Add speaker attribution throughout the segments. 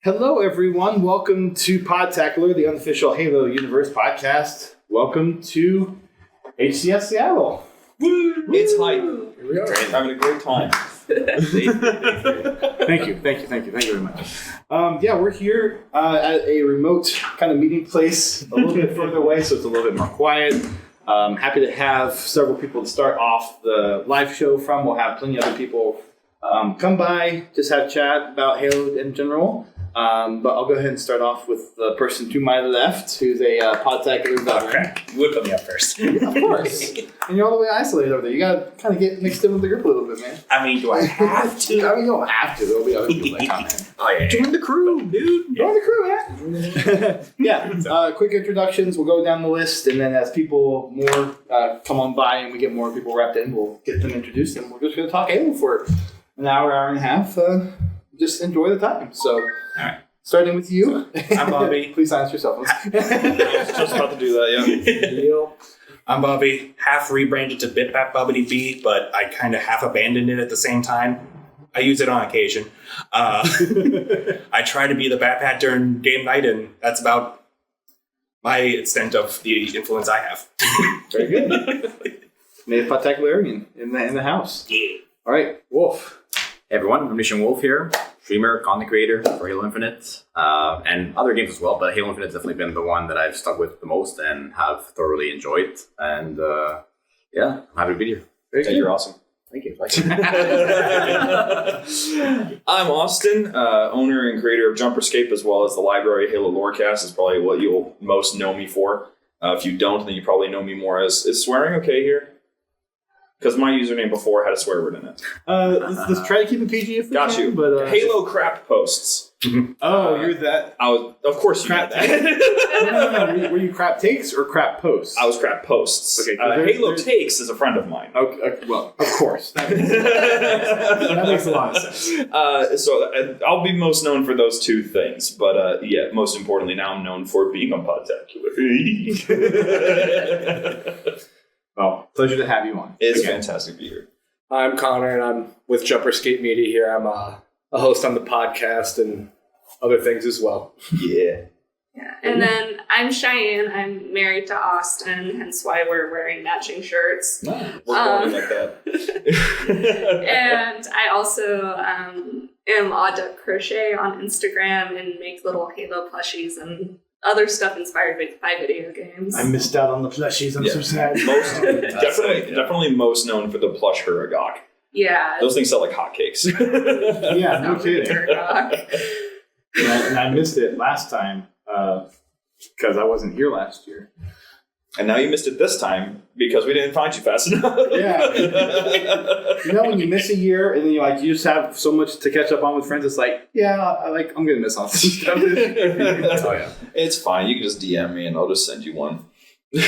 Speaker 1: Hello, everyone. Welcome to Podtacular, the unofficial Halo Universe podcast. Welcome to HCS Seattle.
Speaker 2: Woo! It's hype.
Speaker 3: Here we are.
Speaker 2: Having a great time.
Speaker 1: Thank you very much. We're here at a remote kind of meeting place, a little bit further away, so it's a little bit more quiet. Happy to have several people to start off the live show from. We'll have plenty of other people come by, just have chat about Halo in general. But I'll go ahead and start off with the person to my left, who's a Podtacular veteran.
Speaker 3: Oh, crap. You would put me up first.
Speaker 1: Of course. And you're all the way isolated over there. You got to kind of get mixed in with the group a little bit, man.
Speaker 3: I mean, do I have to?
Speaker 1: I mean, you don't have to. There'll be other people that come in.
Speaker 3: Oh, yeah.
Speaker 1: Join the crew, dude. Join the crew, man. Quick introductions. We'll go down the list, and then as people more come on by and we get more people wrapped in, we'll get them introduced, and we're just going to talk Halo for an hour and a half. Just enjoy the time. So,
Speaker 3: all right.
Speaker 1: Starting with you.
Speaker 3: I'm Bobby.
Speaker 1: Please silence yourself.
Speaker 2: I was just about to do that, yeah.
Speaker 3: I'm Bobby, half rebranded to BitBap Bobbity B, but I kind of half abandoned it at the same time. I use it on occasion. I try to be the Bat during game night, and that's about my extent of the influence I have.
Speaker 1: Very good. Native Podtacularian in the house.
Speaker 3: Yeah.
Speaker 1: All right, Wolf.
Speaker 4: Hey everyone, OmnicientWolf here, streamer, content creator for Halo Infinite, and other games as well, but Halo Infinite's definitely been the one that I've stuck with the most and have thoroughly enjoyed, and I'm happy to be here.
Speaker 2: You're awesome.
Speaker 4: Thank you.
Speaker 2: I'm Austin, owner and creator of JumperScape, as well as the library Halo Lorecast is probably what you'll most know me for. If you don't, then you probably know me more as, is swearing okay here? Because my username before had a swear word in it.
Speaker 1: Let's try to keep it PG if we
Speaker 2: Got
Speaker 1: can.
Speaker 2: you.
Speaker 1: But,
Speaker 2: Halo crap posts.
Speaker 1: Oh, you're that.
Speaker 2: I was, of course you
Speaker 1: Crap
Speaker 2: know that.
Speaker 1: No. Were you crap takes or crap posts?
Speaker 2: I was crap posts.
Speaker 1: Okay,
Speaker 2: Halo Takes is a friend of mine.
Speaker 1: Okay, well, of course. That makes a lot of sense.
Speaker 2: So I'll be most known for those two things, but most importantly, now I'm known for being a Podtacular.
Speaker 1: Well, pleasure to have you on.
Speaker 2: It's fantastic to be here.
Speaker 5: I'm Connor, and I'm with JumperScape Media here. I'm a host on the podcast and other things as well.
Speaker 2: Yeah.
Speaker 6: Yeah, and then I'm Cheyenne. I'm married to Austin, hence why we're wearing matching shirts.
Speaker 2: We're going like that.
Speaker 6: And I also am Odd Duck Crochet on Instagram and make little Halo plushies and other stuff inspired by video games.
Speaker 1: I missed out on the plushies. I'm so sad.
Speaker 2: Definitely most known for the plush Huragok.
Speaker 6: Yeah.
Speaker 2: Those things sell like hotcakes.
Speaker 1: Yeah, no kidding.
Speaker 6: Huragok.
Speaker 1: And I missed it last time because I wasn't here last year.
Speaker 2: And now you missed it this time because we didn't find you fast enough.
Speaker 1: Yeah. You know when you miss a year and then you just have so much to catch up on with friends, it's like, I'm gonna miss on some stuff this year.
Speaker 2: Oh yeah. It's fine. You can just DM me and I'll just send you one. We're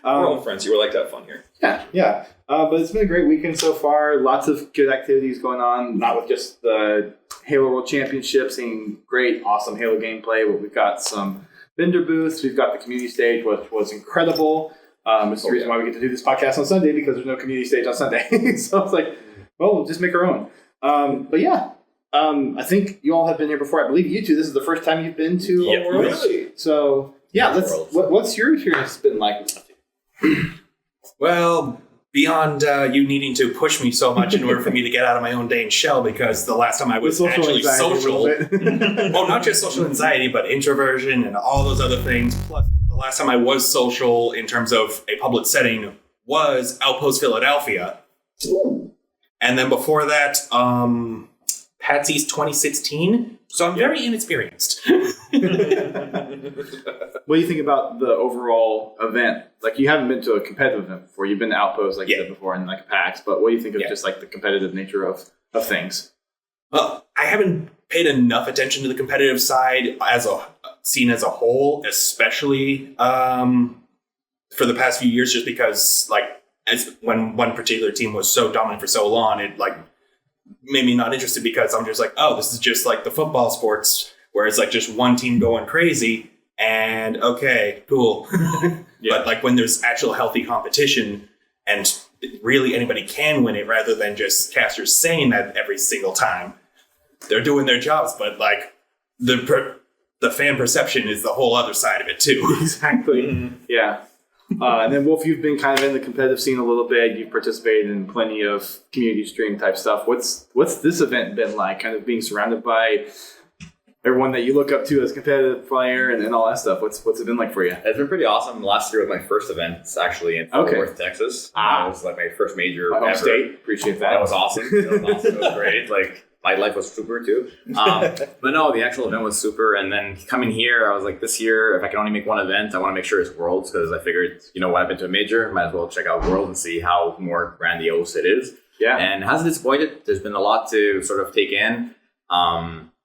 Speaker 2: all friends. You were like to have fun here.
Speaker 1: Yeah. But it's been a great weekend so far. Lots of good activities going on, not with just the Halo World Championship, seeing great, awesome Halo gameplay, but we've got some vendor booths. We've got the community stage, which was incredible. It's the reason why we get to do this podcast on Sunday, because there's no community stage on Sunday. So it's like, well, we'll just make our own. I think you all have been here before. I believe you two, this is the first time you've been to a World.
Speaker 2: Really?
Speaker 1: So, what's your experience been like?
Speaker 3: Well, beyond you needing to push me so much in order for me to get out of my own dang shell, because the last time I was actually social, well, not just social anxiety, but introversion and all those other things. Plus, the last time I was social in terms of a public setting was Outpost Philadelphia. And then before that, Patsy's 2016. So I'm very inexperienced.
Speaker 1: What do you think about the overall event? Like, you haven't been to a competitive event before. You've been to Outpost, like you said before, and like PAX. But what do you think of just like the competitive nature of things?
Speaker 3: Well, I haven't paid enough attention to the competitive side as a whole, especially for the past few years, just because when one particular team was so dominant for so long, it made me not interested, because I'm just like, oh, this is just like the football sports where it's like just one team going crazy and okay, cool. But when there's actual healthy competition and really anybody can win it rather than just casters saying that every single time, they're doing their jobs, but like the fan perception is the whole other side of it too.
Speaker 1: Exactly. Yeah. And then Wolf, you've been kind of in the competitive scene a little bit. You've participated in plenty of community stream type stuff. What's this event been like? Kind of being surrounded by everyone that you look up to as a competitive player and all that stuff. What's it been like for you?
Speaker 4: It's been pretty awesome. Last year was my first event. It's actually in Fort Worth, Texas. It was like my first major
Speaker 1: My home
Speaker 4: ever.
Speaker 1: state. Appreciate that.
Speaker 4: That was awesome. It was great. Like my life was super too. But no, the actual event was super. And then coming here, I was like, this year, if I can only make one event, I want to make sure it's Worlds, because I figured, when I've been to a major, might as well check out Worlds and see how more grandiose it is.
Speaker 1: Yeah.
Speaker 4: And it hasn't disappointed. There's been a lot to sort of take in.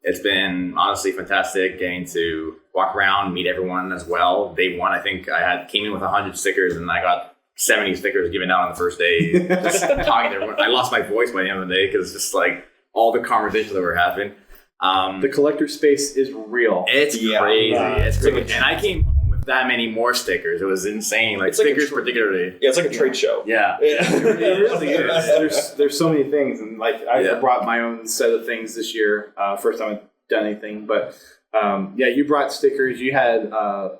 Speaker 4: It's been honestly fantastic getting to walk around, meet everyone as well. Day one, I think I came in with 100 stickers and I got 70 stickers given out on the first day. Just talking to everyone. I lost my voice by the end of the day because just like all the conversations that were having.
Speaker 1: The collector space is real.
Speaker 4: It's crazy. It's crazy. And I came home with that many more stickers. It was insane. Like stickers particularly.
Speaker 2: Yeah, it's like a trade show.
Speaker 4: Yeah.
Speaker 1: It really is. There's so many things, and like I brought my own set of things this year. First time I've done anything, but you brought stickers. You had the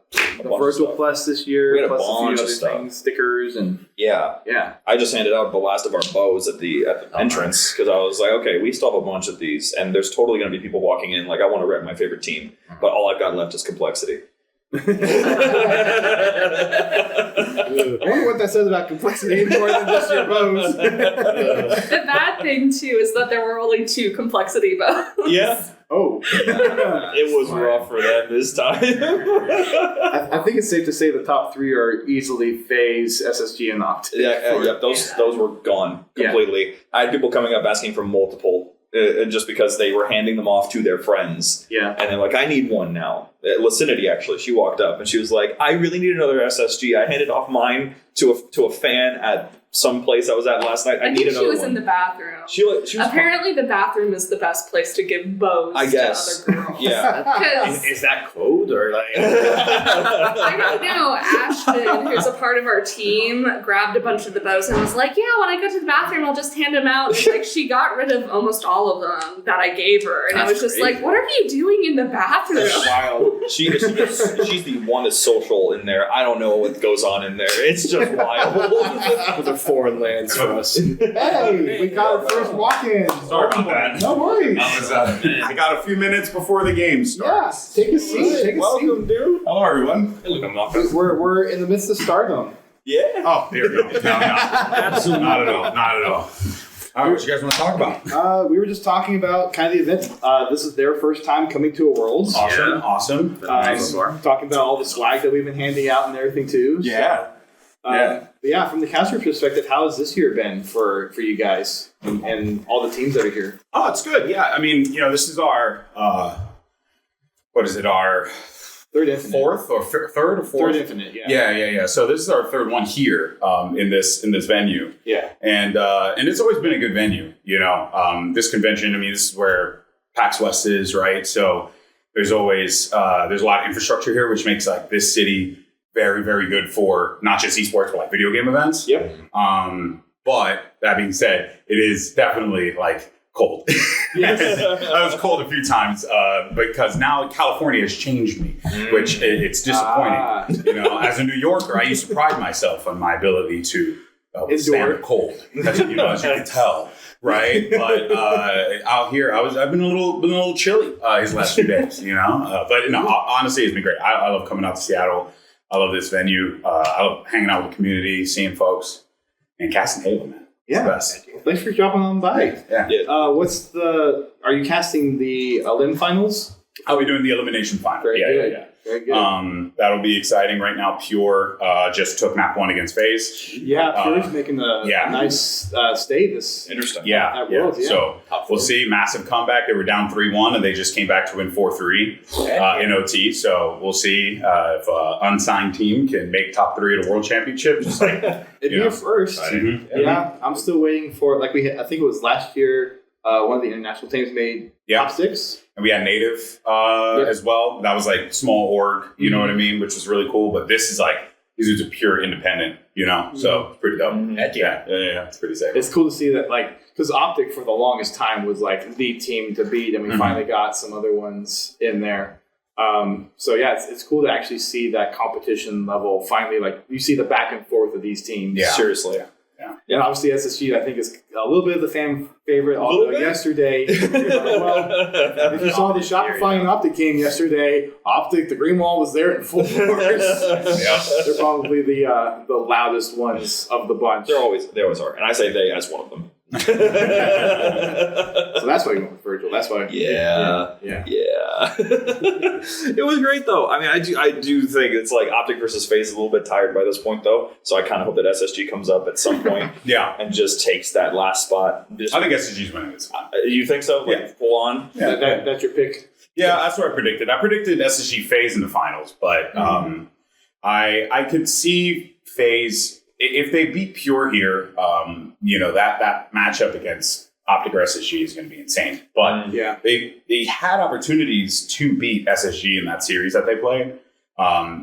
Speaker 1: Virtual Plus this year,
Speaker 2: We had a
Speaker 1: plus
Speaker 2: bunch
Speaker 1: few
Speaker 2: of
Speaker 1: other
Speaker 2: stuff.
Speaker 1: things, stickers, and
Speaker 2: Yeah. I just handed out the last of our bows at the entrance because I was like, okay, we still have a bunch of these, and there's totally going to be people walking in like, I want to rep my favorite team, but all I've got left is complexity.
Speaker 1: I wonder what that says about complexity more than just your bows.
Speaker 6: The bad thing too is that there were only 2 complexity bows.
Speaker 2: Yeah.
Speaker 1: Oh,
Speaker 2: It was rough for them this time.
Speaker 1: I think it's safe to say the top 3 are easily Phase, SSG, and Opt.
Speaker 2: Those were gone completely. I had people coming up asking for multiple, just because they were handing them off to their friends.
Speaker 1: Yeah.
Speaker 2: And they're like, I need one now. Lucinity, actually, she walked up and she was like, I really need another SSG. I handed off mine to a fan at some place I was at last night. I need
Speaker 6: think
Speaker 2: another
Speaker 6: she was
Speaker 2: one.
Speaker 6: in the bathroom.
Speaker 2: She was
Speaker 6: Apparently, the bathroom is the best place to give bows
Speaker 2: I guess.
Speaker 6: to other girls.
Speaker 2: Yeah.
Speaker 6: 'Cause
Speaker 4: Is that code or like?
Speaker 6: I don't know. Ashton, who's a part of our team, grabbed a bunch of the bows and was like, "Yeah, when I go to the bathroom, I'll just hand them out." And like, she got rid of almost all of them that I gave her, and I was just
Speaker 4: That's
Speaker 6: like, "What are you doing in the bathroom?"
Speaker 2: That's wild. She's the one that's social in there. I don't know what goes on in there. It's just wild.
Speaker 5: Those are foreign lands for us.
Speaker 1: Hey, we got our first walk-in.
Speaker 7: Sorry about that.
Speaker 1: No worries.
Speaker 7: I got a few minutes before the game starts.
Speaker 1: Take a seat.
Speaker 2: Welcome, dude.
Speaker 7: Hello, everyone.
Speaker 1: We're in the midst of stardom.
Speaker 2: Yeah.
Speaker 7: Oh, there we go. No, absolutely not at all. Not at all. All right, what you guys want to talk about?
Speaker 1: We were just talking about kind of the event. This is their first time coming to a Worlds.
Speaker 7: Awesome.
Speaker 1: Talking about all the swag that we've been handing out and everything too.
Speaker 7: Yeah.
Speaker 1: But from the caster perspective, how has this year been for you guys and all the teams that are here?
Speaker 7: Oh, it's good. Yeah. I mean, this is our, what is it? Our
Speaker 1: Third Infinite.
Speaker 7: fourth or third or fourth?
Speaker 1: Third Infinite, yeah.
Speaker 7: Yeah. So this is our third one here in this venue.
Speaker 1: Yeah.
Speaker 7: And it's always been a good venue, This convention, I mean, this is where PAX West is, right? So there's always there's a lot of infrastructure here, which makes like this city very, very good for not just esports, but like video game events.
Speaker 1: Yep.
Speaker 7: But that being said, it is definitely like cold.
Speaker 1: Yes.
Speaker 7: I was cold a few times because now California has changed me, which it's disappointing. As a New Yorker, I used to pride myself on my ability to withstand the cold. As you can tell. Right, but out here, I've been a little chilly these last few days, But honestly, it's been great. I love coming out to Seattle. I love this venue. I love hanging out with the community, seeing folks, and casting Halo, man. It's the best.
Speaker 1: Thanks for dropping on by.
Speaker 7: Yeah.
Speaker 1: Are you casting the Elim finals?
Speaker 7: I'll be doing the elimination final.
Speaker 1: Very good.
Speaker 7: Yeah.
Speaker 1: Very good.
Speaker 7: That'll be exciting. Right now, Pure just took map 1 against FaZe.
Speaker 1: Yeah, Pure's making a nice stay this.
Speaker 2: Interesting.
Speaker 7: Yeah.
Speaker 1: At Worlds, yeah.
Speaker 7: So we'll see. Massive comeback. They were down 3-1, and they just came back to win 4-3 in OT. So we'll see if unsigned team can make top 3 at a world championship. Just like
Speaker 1: It'd be a first.
Speaker 7: Mhm.
Speaker 1: Yeah, I'm still waiting for I think it was last year. One of the international teams made top 6.
Speaker 7: And we had Native as well. That was like small org, you know what I mean? Which was really cool. But this is like, these dudes are pure independent, So it's pretty dope.
Speaker 2: Heck
Speaker 7: yeah. It's pretty safe.
Speaker 1: It's cool to see that because Optic for the longest time was like the team to beat, and we finally got some other ones in there. So yeah, it's cool to actually see that competition level finally. Like you see the back and forth of these teams.
Speaker 7: Yeah.
Speaker 2: Seriously.
Speaker 1: And obviously SSG, I think, is a little bit of the fan favorite. Although yesterday, if you saw the Shopify and Optic game yesterday, Optic, the green wall was there in full force. They're probably the loudest ones of the bunch.
Speaker 2: They always are, and I say they as one of them.
Speaker 1: So that's why you went with Virgil. That's why.
Speaker 2: Yeah. It was great though. I mean, I do think it's like Optic versus FaZe is a little bit tired by this point though. So I kind of hope that SSG comes up at some point. And just takes that last spot.
Speaker 7: I think SSG's winning this one.
Speaker 2: You think so? Like, full on?
Speaker 1: Yeah, that's your pick.
Speaker 7: Yeah, that's what I predicted. I predicted SSG FaZe in the finals, but I could see FaZe if they beat Pure here. That matchup against Optic or SSG is going to be insane. But they had opportunities to beat SSG in that series that they played.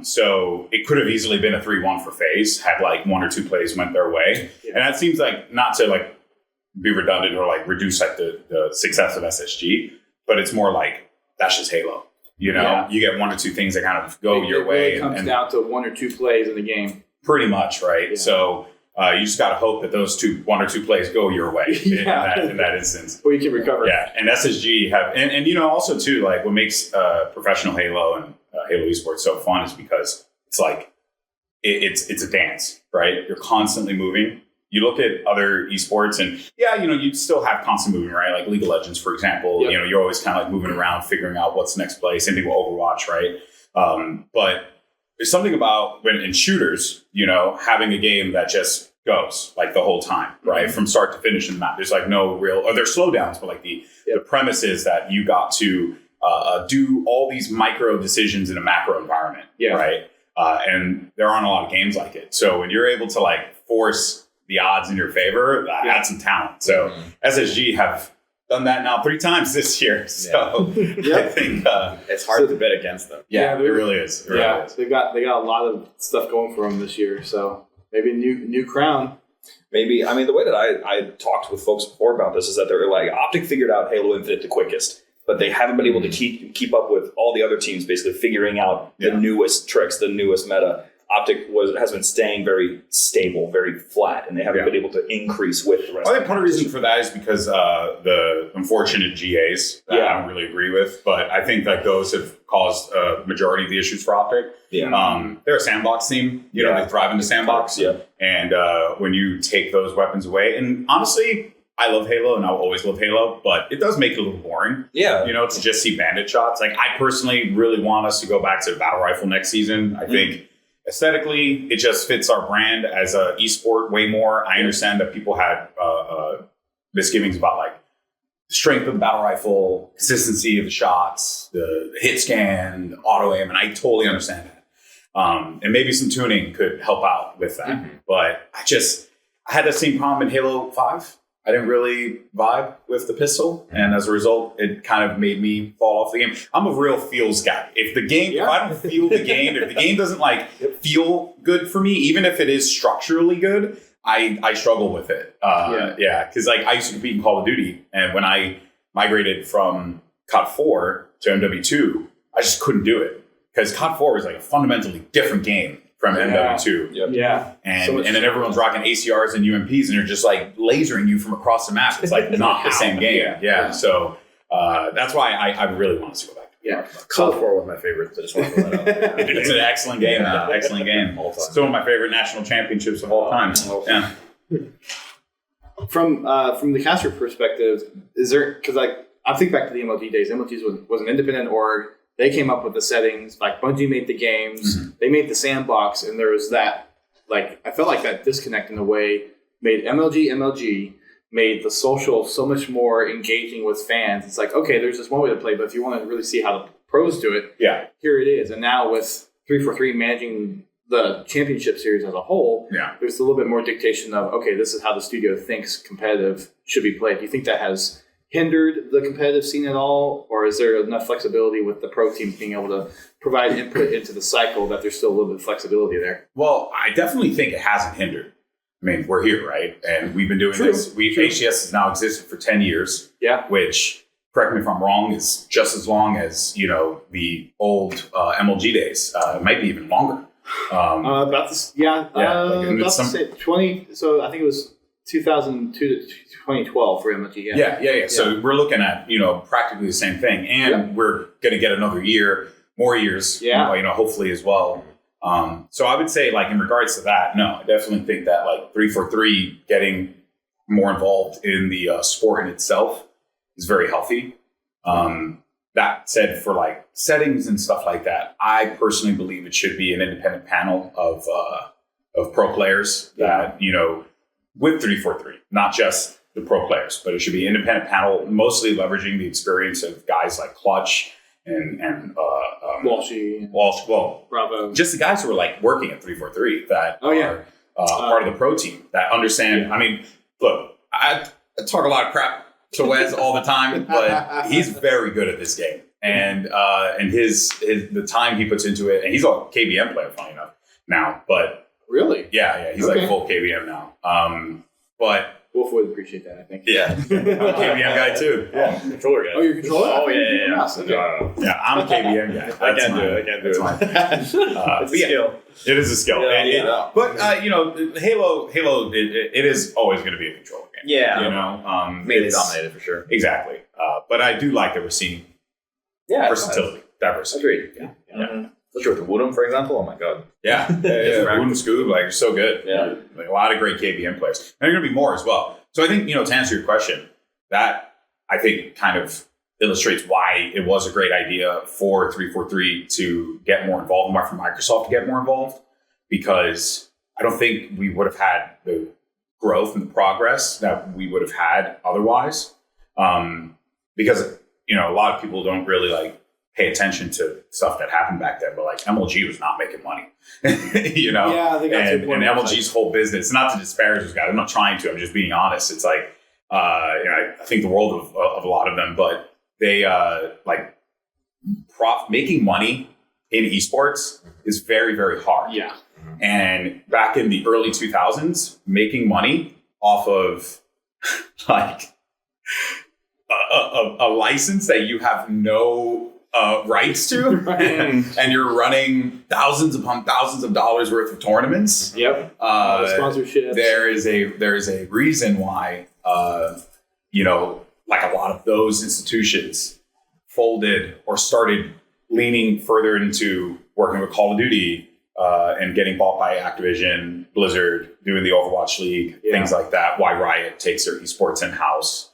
Speaker 7: So it could have easily been a 3-1 for FaZe had like one or two plays went their way. And that seems like not to like be redundant or like reduce like the success of SSG, but it's more like that's just Halo. You get one or two things that kind of go your way.
Speaker 1: It comes down to one or two plays in the game.
Speaker 7: Pretty much, right? Yeah. So you just got to hope that those one or two plays go your way in that instance.
Speaker 1: Or you can recover.
Speaker 7: Yeah, and SSG have, and also too, like what makes professional Halo and Halo esports so fun is because it's like it's a dance, right? You're constantly moving. You look at other esports, and you still have constant moving, right? Like League of Legends, for example. Yep. You're always kind of like moving around, figuring out what's the next play. Same thing with Overwatch, right? But there's something about when in shooters, having a game that just goes like the whole time, right? From start to finish in the map. There's like no real, or there's slowdowns, but like the premise is that you got to do all these micro decisions in a macro environment, right? And there aren't a lot of games like it. So when you're able to like force the odds in your favor, that's some talent. So SSG have done that now 3 times this year. So I think
Speaker 4: it's hard to bet against them.
Speaker 7: Yeah, it really is. It really is.
Speaker 1: They got a lot of stuff going for them this year. So maybe a new crown.
Speaker 2: Maybe. I mean, the way that I talked with folks before about this is that they're like, Optic figured out Halo Infinite the quickest, but they haven't been able to keep up with all the other teams basically figuring out the newest tricks, the newest meta. Optic has been staying very stable, very flat, and they haven't been able to increase with the rest.
Speaker 7: I think part of the reason for that is because the unfortunate GAs that I don't really agree with, but I think that those have caused a majority of the issues for Optic. Yeah. They're a sandbox team. They thrive in the sandbox. Yeah. And when you take those weapons away, and honestly, I love Halo and I'll always love Halo, but it does make it a little boring. Yeah. To just see bandit shots. Like I personally really want us to go back to the battle rifle next season. I think aesthetically, it just fits our brand as an esport way more. I understand that people had misgivings about like the strength of the battle rifle, consistency of the shots, the hit scan, the auto aim, and I totally understand that. And maybe some tuning could help out with that. But I had the same problem in Halo 5. I didn't really vibe with the pistol, and as a result, it kind of made me fall off the game. I'm a real feels guy. If the game, if I don't feel the game, if the game doesn't like feel good for me, even if it is structurally good, I struggle with it. Because like I used to compete in Call of Duty, and when I migrated from COD 4 to MW2, I just couldn't do it because COD 4 was like a fundamentally different game from MW2.
Speaker 1: Yeah.
Speaker 7: And then everyone's rocking ACRs and UMPs and they're just like lasering you from across the map. It's like not the same game. Yeah. So that's why I really want us to go back.
Speaker 4: Yeah. COD 4 was my favorite. I just want to put that out.
Speaker 7: It's an excellent game. Excellent game. It's one of my favorite national championships of all time. Yeah.
Speaker 1: From the caster perspective, is there, because I think back to the MLG days. MLG was an independent org. They came up with the settings, like Bungie made the games, they made the sandbox, and there was that, like, I felt like that disconnect in a way made MLG, made the social so much more engaging with fans. It's like, okay, there's just one way to play, but if you want to really see how the pros do it, here it is. And now with 343 managing the championship series as a whole, there's a little bit more dictation of, okay, this is how the studio thinks competitive should be played. Do you think that has hindered the competitive scene at all, or is there enough flexibility with the pro teams being able to provide input into the cycle that there's still a little bit of flexibility there?
Speaker 7: Well, I definitely think it hasn't hindered. I mean, we're here, right? And we've been doing this. HCS has now existed for 10 years.
Speaker 5: Yeah.
Speaker 7: Which, correct me if I'm wrong, is just as long as, the old MLG days. It might be even longer.
Speaker 1: About this,
Speaker 7: like
Speaker 1: about the same, 20. So I think it was 2002 to 2012 for MLG.
Speaker 7: Yeah. So we're looking at practically the same thing, and we're going to get another more years. Hopefully as well. So I would say, like, in regards to that, no, I definitely think that like 343 getting more involved in the sport in itself is very healthy. That said, for like settings and stuff like that, I personally believe it should be an independent panel of pro players that, with 343, not just the pro players, but it should be an independent panel, mostly leveraging the experience of guys like Clutch and
Speaker 1: Walshy,
Speaker 7: Bravo, just the guys who are like working at 343 that are part of the pro team that understand. Yeah. I mean, look, I talk a lot of crap to Wes all the time, but he's very good at this game, and his the time he puts into it, and he's a KBM player, funny enough now. But
Speaker 1: really,
Speaker 7: yeah, he's like full KBM now. But
Speaker 1: Wolf would appreciate that, I think.
Speaker 7: Yeah, I'm a KBM guy too.
Speaker 3: Yeah, controller guy.
Speaker 1: Oh, you're a controller?
Speaker 3: Oh yeah.
Speaker 7: Yeah, I'm a KBM guy.
Speaker 3: I can't do it. It's a skill.
Speaker 7: It is a skill. But Halo, it is always going to be a controller game.
Speaker 4: Yeah, mainly dominated for sure.
Speaker 7: Exactly. But I do like that we're seeing versatility, diversity.
Speaker 4: Agreed. Yeah. Especially with the Woodham, for example. Oh my god.
Speaker 7: Yeah. Woodham Scoob, like, you're so good.
Speaker 4: Yeah.
Speaker 7: Like, a lot of great KBM players. And there are going to be more as well. So I think, to answer your question, that I think kind of illustrates why it was a great idea for 343 to get more involved, for Microsoft to get more involved, because I don't think we would have had the growth and the progress that we would have had otherwise. Because, a lot of people don't really pay attention to stuff that happened back then, but like MLG was not making money,
Speaker 1: Yeah, I think that's
Speaker 7: and MLG's whole business, not to disparage those guys, I'm not trying to, I'm just being honest. It's like, I think the world of a lot of them, but they making money in esports is very, very hard.
Speaker 1: Yeah.
Speaker 7: And back in the early 2000s, making money off of a license that you have no rights to, and you're running thousands upon thousands of dollars worth of tournaments.
Speaker 1: Yep. Sponsorships.
Speaker 7: There is a reason why a lot of those institutions folded or started leaning further into working with Call of Duty and getting bought by Activision, Blizzard, doing the Overwatch League, things like that. Why Riot takes their esports in house.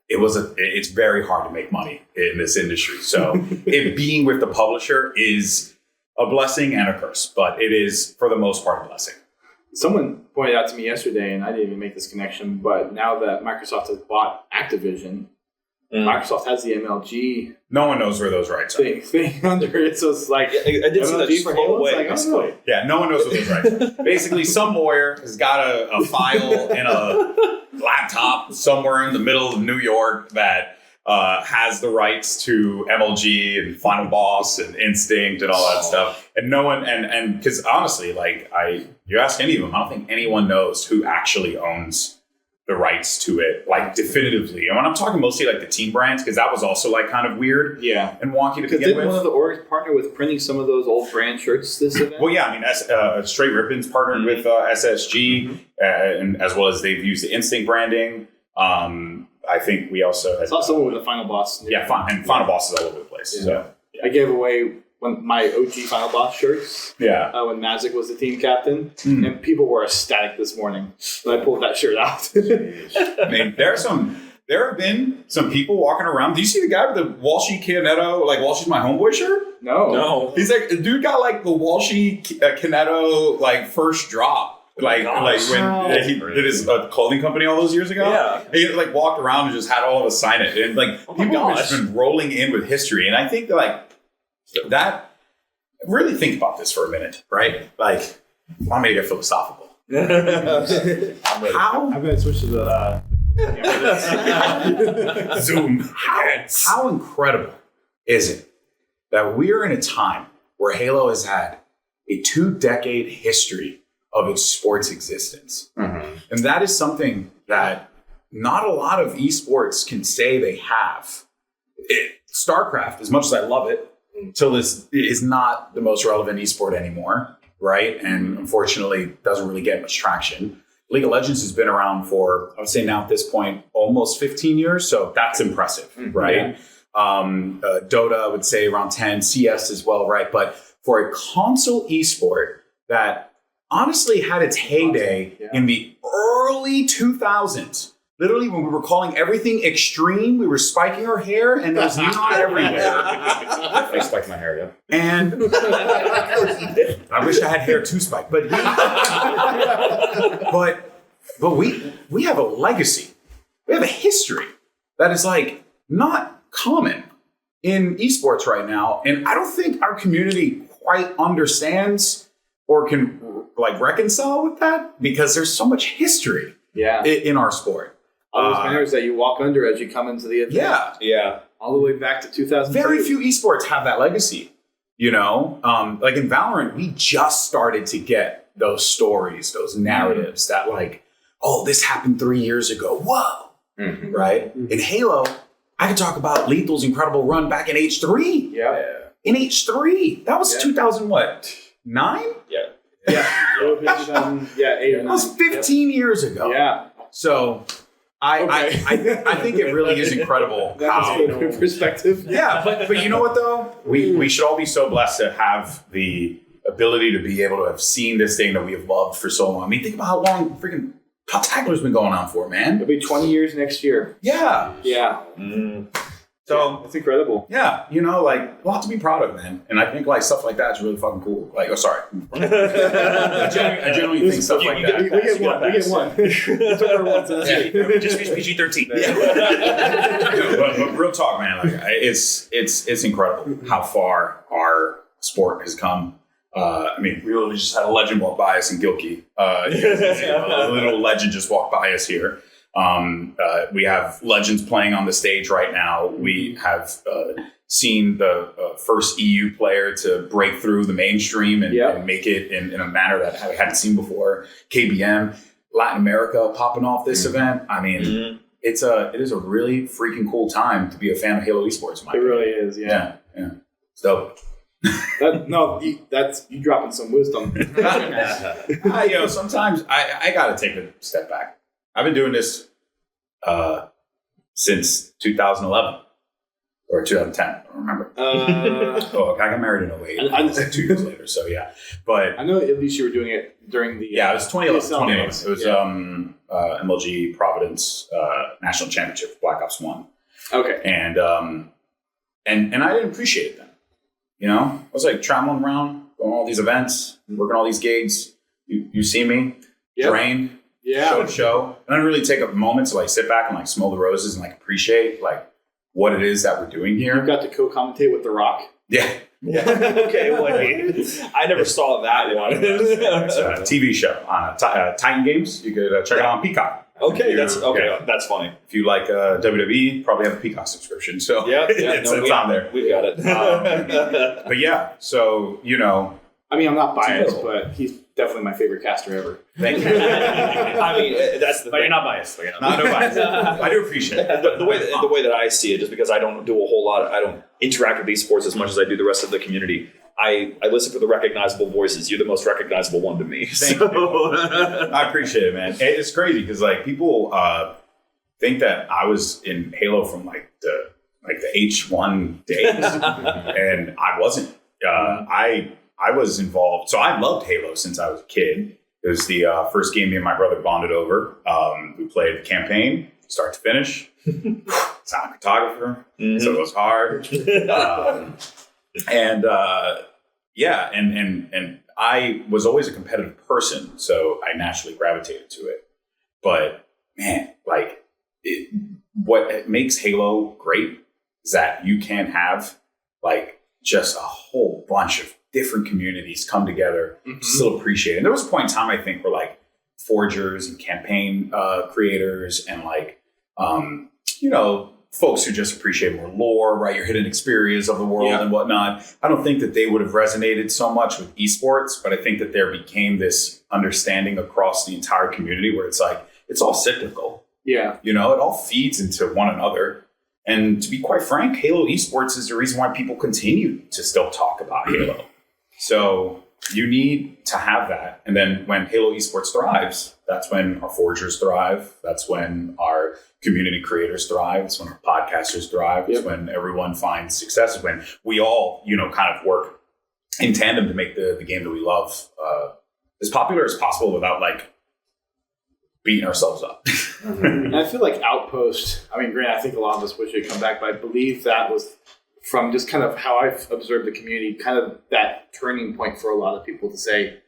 Speaker 7: It's very hard to make money in this industry. So it being with the publisher is a blessing and a curse, but it is for the most part a blessing.
Speaker 1: Someone pointed out to me yesterday, and I didn't even make this connection, but now that Microsoft has bought Activision, Microsoft has the MLG.
Speaker 7: No one knows where those rights are.
Speaker 1: Thing under it, so it's like
Speaker 3: I did see that
Speaker 1: MLG for Halo. It's like,
Speaker 7: Yeah, no one knows what those rights are. Basically, some lawyer has got a file in a laptop somewhere in the middle of New York that has the rights to MLG and Final Boss and Instinct and all that stuff. And no one, and because honestly, you ask any of them, I don't think anyone knows who actually owns the rights to it, definitively. And when I'm talking mostly the team brands, because that was also kind of weird and wonky to begin
Speaker 1: didn't
Speaker 7: with.
Speaker 1: One of the orgs partner with printing some of those old brand shirts this event?
Speaker 7: Well, yeah, I mean, Straight Ribbons partnered with SSG, and as well as they've used the Instinct branding. I think we also
Speaker 1: saw someone with a Final Boss.
Speaker 7: And Final Boss is all over the place.
Speaker 1: Yeah.
Speaker 7: So
Speaker 1: I gave away my OG Final Boss shirts.
Speaker 7: Yeah.
Speaker 1: When Magic was the team captain, and people were ecstatic this morning when I pulled that shirt out.
Speaker 7: I mean, there have been some people walking around. Do you see the guy with the Walshy Canetto, Walshy's my homeboy shirt?
Speaker 1: No.
Speaker 7: He's a dude got the Walshy Canetto first drop. When he did his clothing company all those years ago.
Speaker 3: Yeah.
Speaker 7: And he walked around and just had all of us sign it. And people have just been rolling in with history. And I think that really think about this for a minute, right? Want me to get philosophical.
Speaker 1: I'm going to switch to the
Speaker 7: Zoom. How incredible is it that we're in a time where Halo has had a 2-decade history of its sports existence. And that is something that not a lot of esports can say they have. StarCraft, as much as I love it, till this is not the most relevant esport anymore, right? And unfortunately doesn't really get much traction. League of Legends has been around for, I would say now at this point, almost 15 years. So that's impressive, right? Dota, I would say around 10, CS as well, right? But for a console esport that honestly had its heyday in the early 2000s, literally when we were calling everything extreme, we were spiking our hair and there was neon everywhere.
Speaker 4: I spiked my hair, yeah.
Speaker 7: And I wish I had hair to spike, but we have a legacy. We have a history that is like not common in esports right now. And I don't think our community quite understands or can like reconcile with that because there's so much history in our sport.
Speaker 1: All those banners that you walk under as you come into the event.
Speaker 2: Yeah.
Speaker 1: All the way back to 2000.
Speaker 7: Very few esports have that legacy, you know? Like in Valorant, we just started to get those stories, those narratives that like, oh, this happened 3 years ago. Whoa. Right? In Halo, I could talk about Lethal's incredible run back in H3. In H3. That was 2000 what? 9?
Speaker 1: Yeah. 8 or 9.
Speaker 7: That was 15 years ago.
Speaker 1: Yeah.
Speaker 7: So I think it really is incredible how
Speaker 1: perspective.
Speaker 7: Yeah, but you know what though? We should all be so blessed to have the ability to be able to have seen this thing that we have loved for so long. I mean, think about how long freaking Podtacular's been going on for, man.
Speaker 1: It'll be 20 years next year.
Speaker 7: Yeah. So
Speaker 1: it's incredible.
Speaker 7: Yeah, you know, like a lot to be proud of, man. And I think like stuff like that is really fucking cool. Like, I genuinely think stuff like that.
Speaker 1: We get one. We took our one, so that's it.
Speaker 3: Just PG-13.
Speaker 7: But real talk, man. Like, it's incredible how far our sport has come. I mean, we literally just had a legend walk by us in Gilkey. A little legend just walked by us here. We have legends playing on the stage right now. We have seen the first EU player to break through the mainstream and make it in a manner that we hadn't seen before. KBM, Latin America popping off this event. I mean, it is a really freaking cool time to be a fan of Halo esports.
Speaker 1: It really is. Yeah.
Speaker 7: It's dope.
Speaker 1: That's you dropping some wisdom.
Speaker 7: Sometimes I got to take a step back. I've been doing this since 2011 or 2010. I don't remember. I got married in 08. I was like 2 years later. So yeah, but
Speaker 1: I know at least you were doing it during the
Speaker 7: it was 2011. It was MLG Providence National Championship Black Ops 1.
Speaker 1: Okay,
Speaker 7: and I didn't appreciate it then. You know, I was like traveling around, going to all these events, working all these gigs. You see me drained. Show. And I don't really take a moment to like sit back and like smell the roses and like appreciate like what it is that we're doing here.
Speaker 1: You got to co-commentate with The Rock.
Speaker 7: Yeah.
Speaker 2: Okay, wait. I never saw that one.
Speaker 7: It's a TV show on Titan Games. You could check it out on Peacock.
Speaker 2: Okay, that's funny.
Speaker 7: If you like WWE, probably have a Peacock subscription. So it's on there.
Speaker 2: We've got it.
Speaker 7: But yeah, so you know.
Speaker 1: I mean, I'm not biased, but he's definitely my favorite caster ever.
Speaker 7: Thank you.
Speaker 2: I mean, that's the
Speaker 3: but
Speaker 2: thing.
Speaker 3: you're not biased.
Speaker 7: No bias. I do appreciate it.
Speaker 2: The way that I see it, just because I don't do a whole lot, I don't interact with these sports as much as I do the rest of the community. I listen for the recognizable voices. You're the most recognizable one to me.
Speaker 7: Thank you. I appreciate it, man. It's crazy because like people think that I was in Halo from like the H1 days, and I wasn't. I was involved. So I loved Halo since I was a kid. It was the first game me and my brother bonded over. We played the campaign, start to finish. Sound photographer, so it was hard. And I was always a competitive person, so I naturally gravitated to it. But man, like what makes Halo great is that you can have like just a whole bunch of different communities come together to still appreciate it. And there was a point in time, I think, where like forgers and campaign creators and like, folks who just appreciate more lore, right? Your hidden experience of the world
Speaker 3: Yeah.
Speaker 7: and whatnot. I don't think that they would have resonated so much with esports, but I think that there became this understanding across the entire community where it's like, it's all cyclical.
Speaker 5: Yeah.
Speaker 7: You know, it all feeds into one another. And to be quite frank, Halo esports is the reason why people continue to still talk about Halo. So you need to have that. And then when Halo esports thrives, that's when our forgers thrive. That's when our community creators thrive. It's when our podcasters thrive. It's when everyone finds success. It's when we all, you know, kind of work in tandem to make the game that we love as popular as possible without like beating ourselves up.
Speaker 1: And I feel like Outpost, I mean, granted, I think a lot of us wish it would come back, but I believe that was from just kind of how I've observed the community, kind of that turning point for a lot of people to say,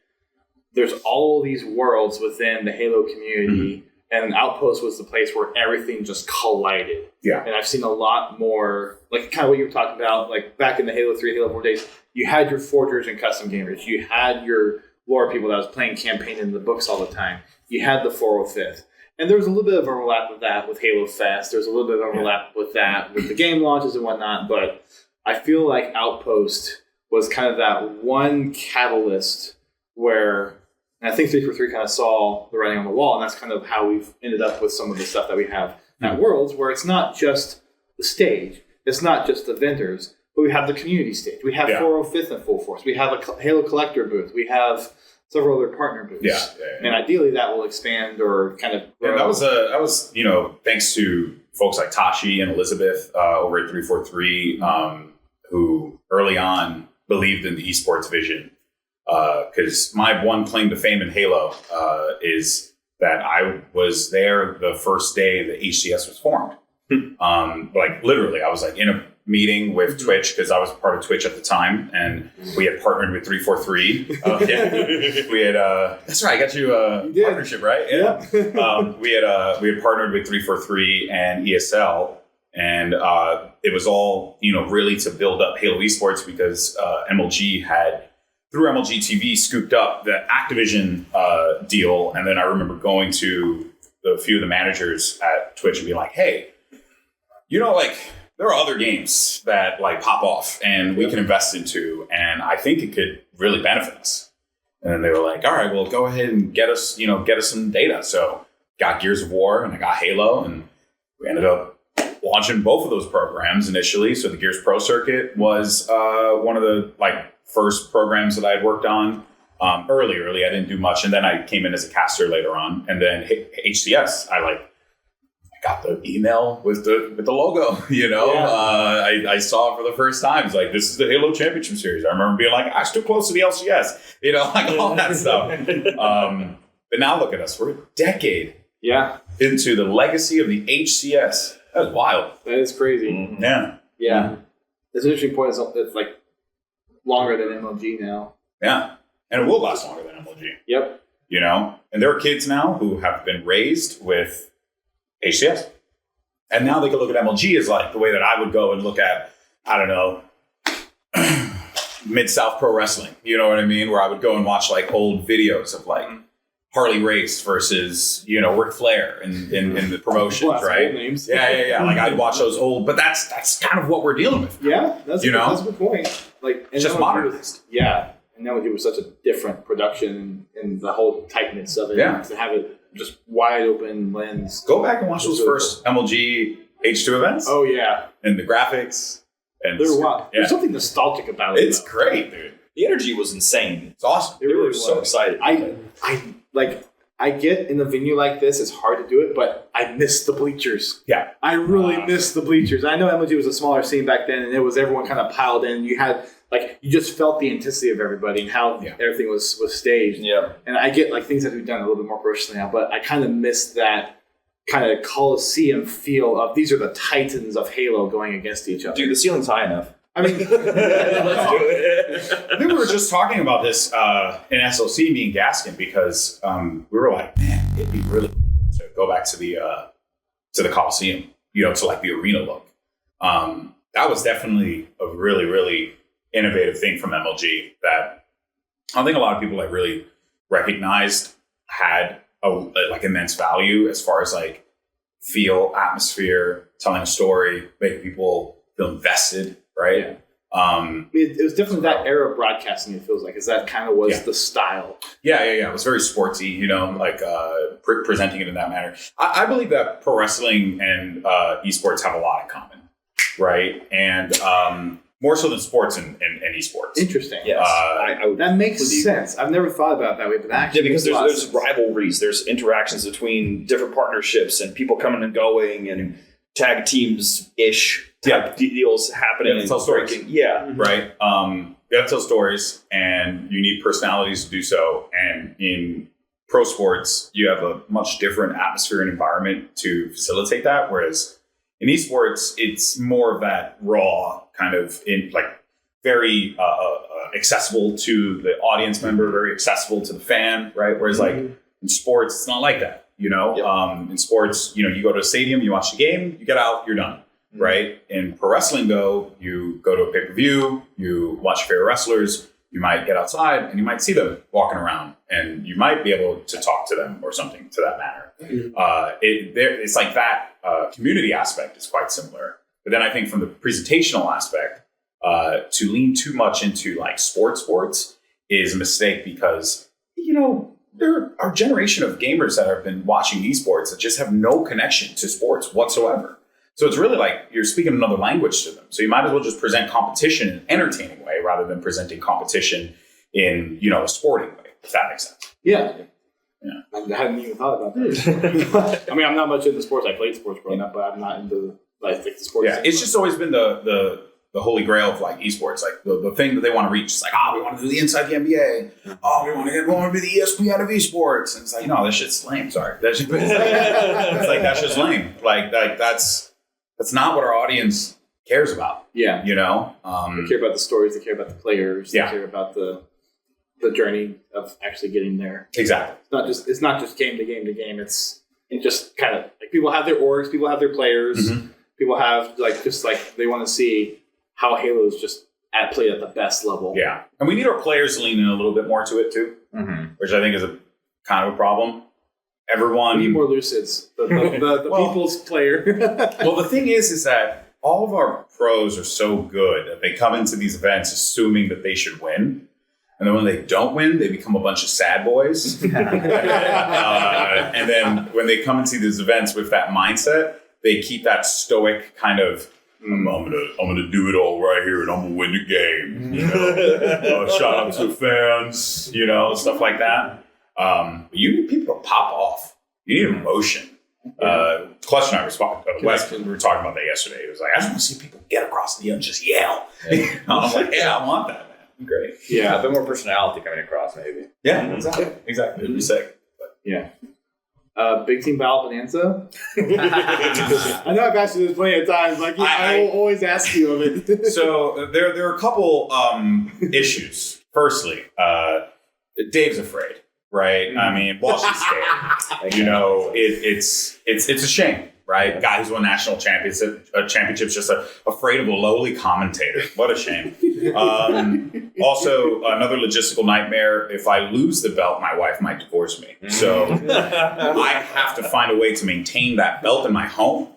Speaker 1: there's all these worlds within the Halo community, and Outpost was the place where everything just collided.
Speaker 7: Yeah.
Speaker 1: And I've seen a lot more, like kind of what you were talking about, like back in the Halo 3, Halo 4 days, you had your forgers and custom gamers. You had your lore people that was playing campaign in the books all the time. You had the 405th. And there was a little bit of overlap with that with Halo Fest. There's a little bit of overlap with that with the game launches and whatnot. But I feel like Outpost was kind of that one catalyst where, and I think 343 kind of saw the writing on the wall, and that's kind of how we've ended up with some of the stuff that we have at Worlds, where it's not just the stage, it's not just the vendors, but we have the community stage. We have 405th in full force. We have a Halo collector booth. We have several other partner booths.
Speaker 7: Yeah.
Speaker 1: And ideally that will expand or kind of grow.
Speaker 7: Yeah, that was, you know, thanks to folks like Tashi and Elizabeth over at 343, who early on believed in the esports vision. Because my one claim to fame in Halo is that I was there the first day the HCS was formed. Like literally, I was like in a meeting with Twitch because I was part of Twitch at the time, and we had partnered with 343. We had that's right, I got you a partnership, right? Yeah. We had partnered with 343 and ESL, and it was all, you know, really to build up Halo esports because MLG had, through MLG TV, scooped up the Activision deal. And then I remember going to a few of the managers at Twitch and being like, hey, you know, like, there are other games that like pop off and we can invest into, and I think it could really benefit us. And then they were like, all right, well, go ahead and get us some data. So got Gears of War and I got Halo, and we ended up launching both of those programs initially. So the Gears Pro Circuit was one of the like first programs that I had worked on early. I didn't do much. And then I came in as a caster later on. And then HCS, I got the email with the logo, you know. I saw it for the first time. It's like, this is the Halo Championship Series. I remember being like, too close to the LCS, you know, like all that stuff. But now look at us. We're a decade into the legacy of the HCS. That's wild.
Speaker 1: That is crazy.
Speaker 7: Mm-hmm. Yeah.
Speaker 1: Yeah. It's an interesting point. It's like longer than MLG now.
Speaker 7: Yeah. And it will last longer than MLG.
Speaker 1: Yep.
Speaker 7: You know, and there are kids now who have been raised with HCS. And now they can look at MLG as like the way that I would go and look at, I don't know, Mid-South Pro Wrestling. You know what I mean? Where I would go and watch like old videos of like Harley Race versus, you know, Ric Flair in the promotions, right?
Speaker 1: Names.
Speaker 7: Yeah. Like I'd watch those old, but that's kind of what we're dealing with.
Speaker 1: Yeah, that's
Speaker 7: You know?
Speaker 1: that's a good point. Like,
Speaker 7: It's just
Speaker 1: MLG
Speaker 7: modernized.
Speaker 1: And MLG was such a different production and the whole tightness of it.
Speaker 7: Yeah.
Speaker 1: To have it just wide open lens.
Speaker 7: Go back and watch those first MLG H2 events.
Speaker 1: Oh yeah,
Speaker 7: And the graphics. And
Speaker 1: they're wild.
Speaker 7: Yeah.
Speaker 1: There's something nostalgic about it.
Speaker 7: It's
Speaker 1: though.
Speaker 7: great, dude.
Speaker 2: The energy was insane.
Speaker 7: It's awesome.
Speaker 1: It really
Speaker 2: was so excited.
Speaker 1: I get in a venue like this, it's hard to do it, but I miss the bleachers.
Speaker 7: Yeah.
Speaker 1: I really miss the bleachers. I know MLG was a smaller scene back then, and it was everyone kind of piled in. You had you just felt the intensity of everybody and how everything was staged.
Speaker 2: Yeah.
Speaker 1: And I get things that we've done a little bit more professionally now, but I kind of miss that kind of Coliseum feel of these are the titans of Halo going against each other.
Speaker 2: Dude, the ceiling's high enough.
Speaker 1: I mean,
Speaker 2: Let's do it.
Speaker 7: I think we were just talking about this in SLC, me and Gaskin, because we were like, man, it'd be really cool to go back to the Coliseum, you know, to like the arena look. That was definitely a really, really innovative thing from MLG that I don't think a lot of people really recognized had immense value as far as like feel, atmosphere, telling a story, making people feel invested, right?
Speaker 1: Yeah. It was definitely that era of broadcasting. It feels like, is that kind of was the style.
Speaker 7: Yeah. It was very sportsy, like presenting it in that manner. I believe that pro wrestling and esports have a lot in common, right? And more so than sports and esports.
Speaker 1: Interesting.
Speaker 2: Yes.
Speaker 1: That makes sense. I've never thought about it that way, but actually,
Speaker 2: because there's rivalries, there's interactions between different partnerships and people coming and going and tag teams ish type deals happening.
Speaker 7: Yeah, tell stories.
Speaker 2: Yeah.
Speaker 7: Right. You have to tell stories, and you need personalities to do so. And in pro sports, you have a much different atmosphere and environment to facilitate that. Whereas in esports, it's more of that raw kind of very accessible to the audience member, very accessible to the fan, right? Whereas in sports, it's not like that. In sports, you go to a stadium, you watch the game, you get out, you're done. Right? In pro wrestling, though, you go to a pay-per-view, you watch your favorite wrestlers, you might get outside and you might see them walking around and you might be able to talk to them or something to that manner. It's like that community aspect is quite similar. But then I think from the presentational aspect, to lean too much into sports is a mistake because, there are a generation of gamers that have been watching esports that just have no connection to sports whatsoever. So it's really like you're speaking another language to them. So you might as well just present competition in an entertaining way rather than presenting competition in, a sporting way, if that makes sense.
Speaker 1: Yeah. I hadn't even thought about that. I mean, I'm not much into sports. I played sports growing up, but I'm not into the sports.
Speaker 7: Yeah, it's just always been the holy grail of esports, the thing that they want to reach. It's we want to do the inside the NBA. We want to be the ESPN of esports. And it's no, that shit's lame. Sorry, that shit, that's just lame. That's not what our audience cares about.
Speaker 1: Yeah.
Speaker 7: They
Speaker 1: care about the stories. They care about the players.
Speaker 7: Yeah.
Speaker 1: They care about the journey of actually getting there.
Speaker 7: Exactly.
Speaker 1: It's not just game to game to game. It's just kind of people have their orgs, people have their players, people have they want to see how Halo is just played at the best level.
Speaker 7: Yeah. And we need our players to lean in a little bit more to it too, which I think is a kind of a problem. Everyone...
Speaker 1: We need more Lucids. The people's player.
Speaker 7: Well, the thing is that all of our pros are so good that they come into these events assuming that they should win. And then when they don't win, they become a bunch of sad boys. And then when they come into these events with that mindset, they keep that stoic kind of, I'm gonna do it all right here and I'm gonna win the game. Shout out to the fans, stuff like that. You need people to pop off. You need emotion. Clutch and I Wes, we were talking about that yesterday. It was I just want to see people get across the end and just yell. I'm like, I want that, man. Great.
Speaker 4: Yeah, a bit more personality coming across, maybe.
Speaker 7: Yeah, exactly. It'd be sick. But.
Speaker 1: Yeah. Big Team Battle Bonanza. I know I've asked you this plenty of times. I will always ask you of it.
Speaker 7: So there are a couple issues. Firstly, Dave's afraid. Right. I mean, Walsh is scared. It's a shame, right? Guy who's won national championships just afraid of a lowly commentator. What a shame. Also, another logistical nightmare. If I lose the belt, my wife might divorce me. So I have to find a way to maintain that belt in my home.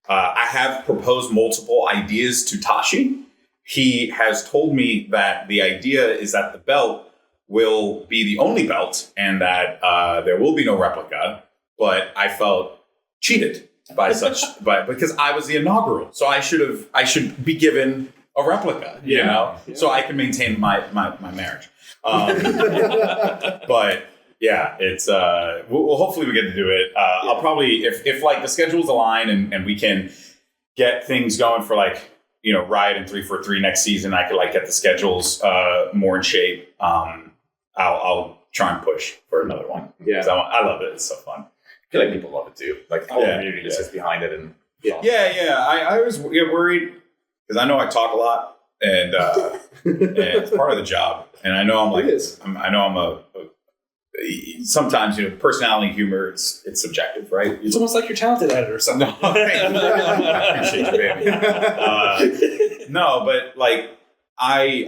Speaker 7: I have proposed multiple ideas to Tashi. He has told me that the idea is that the belt will be the only belt and that there will be no replica, but I felt cheated because I was the inaugural. So I should be given a replica, so I can maintain my marriage. But yeah, it's we'll hopefully we get to do it. I'll probably if the schedules align and we can get things going for Riot and 343 next season, I could get the schedules more in shape. I'll try and push for another one. Yeah, I love it. It's so fun.
Speaker 4: I feel like people love it too. The whole community just sits behind it, and
Speaker 7: I always get worried because I know I talk a lot, and it's part of the job. And I know sometimes personality, humor, it's subjective, right?
Speaker 3: It's almost like you're talented at it or something.
Speaker 7: I appreciate you, baby. No, but I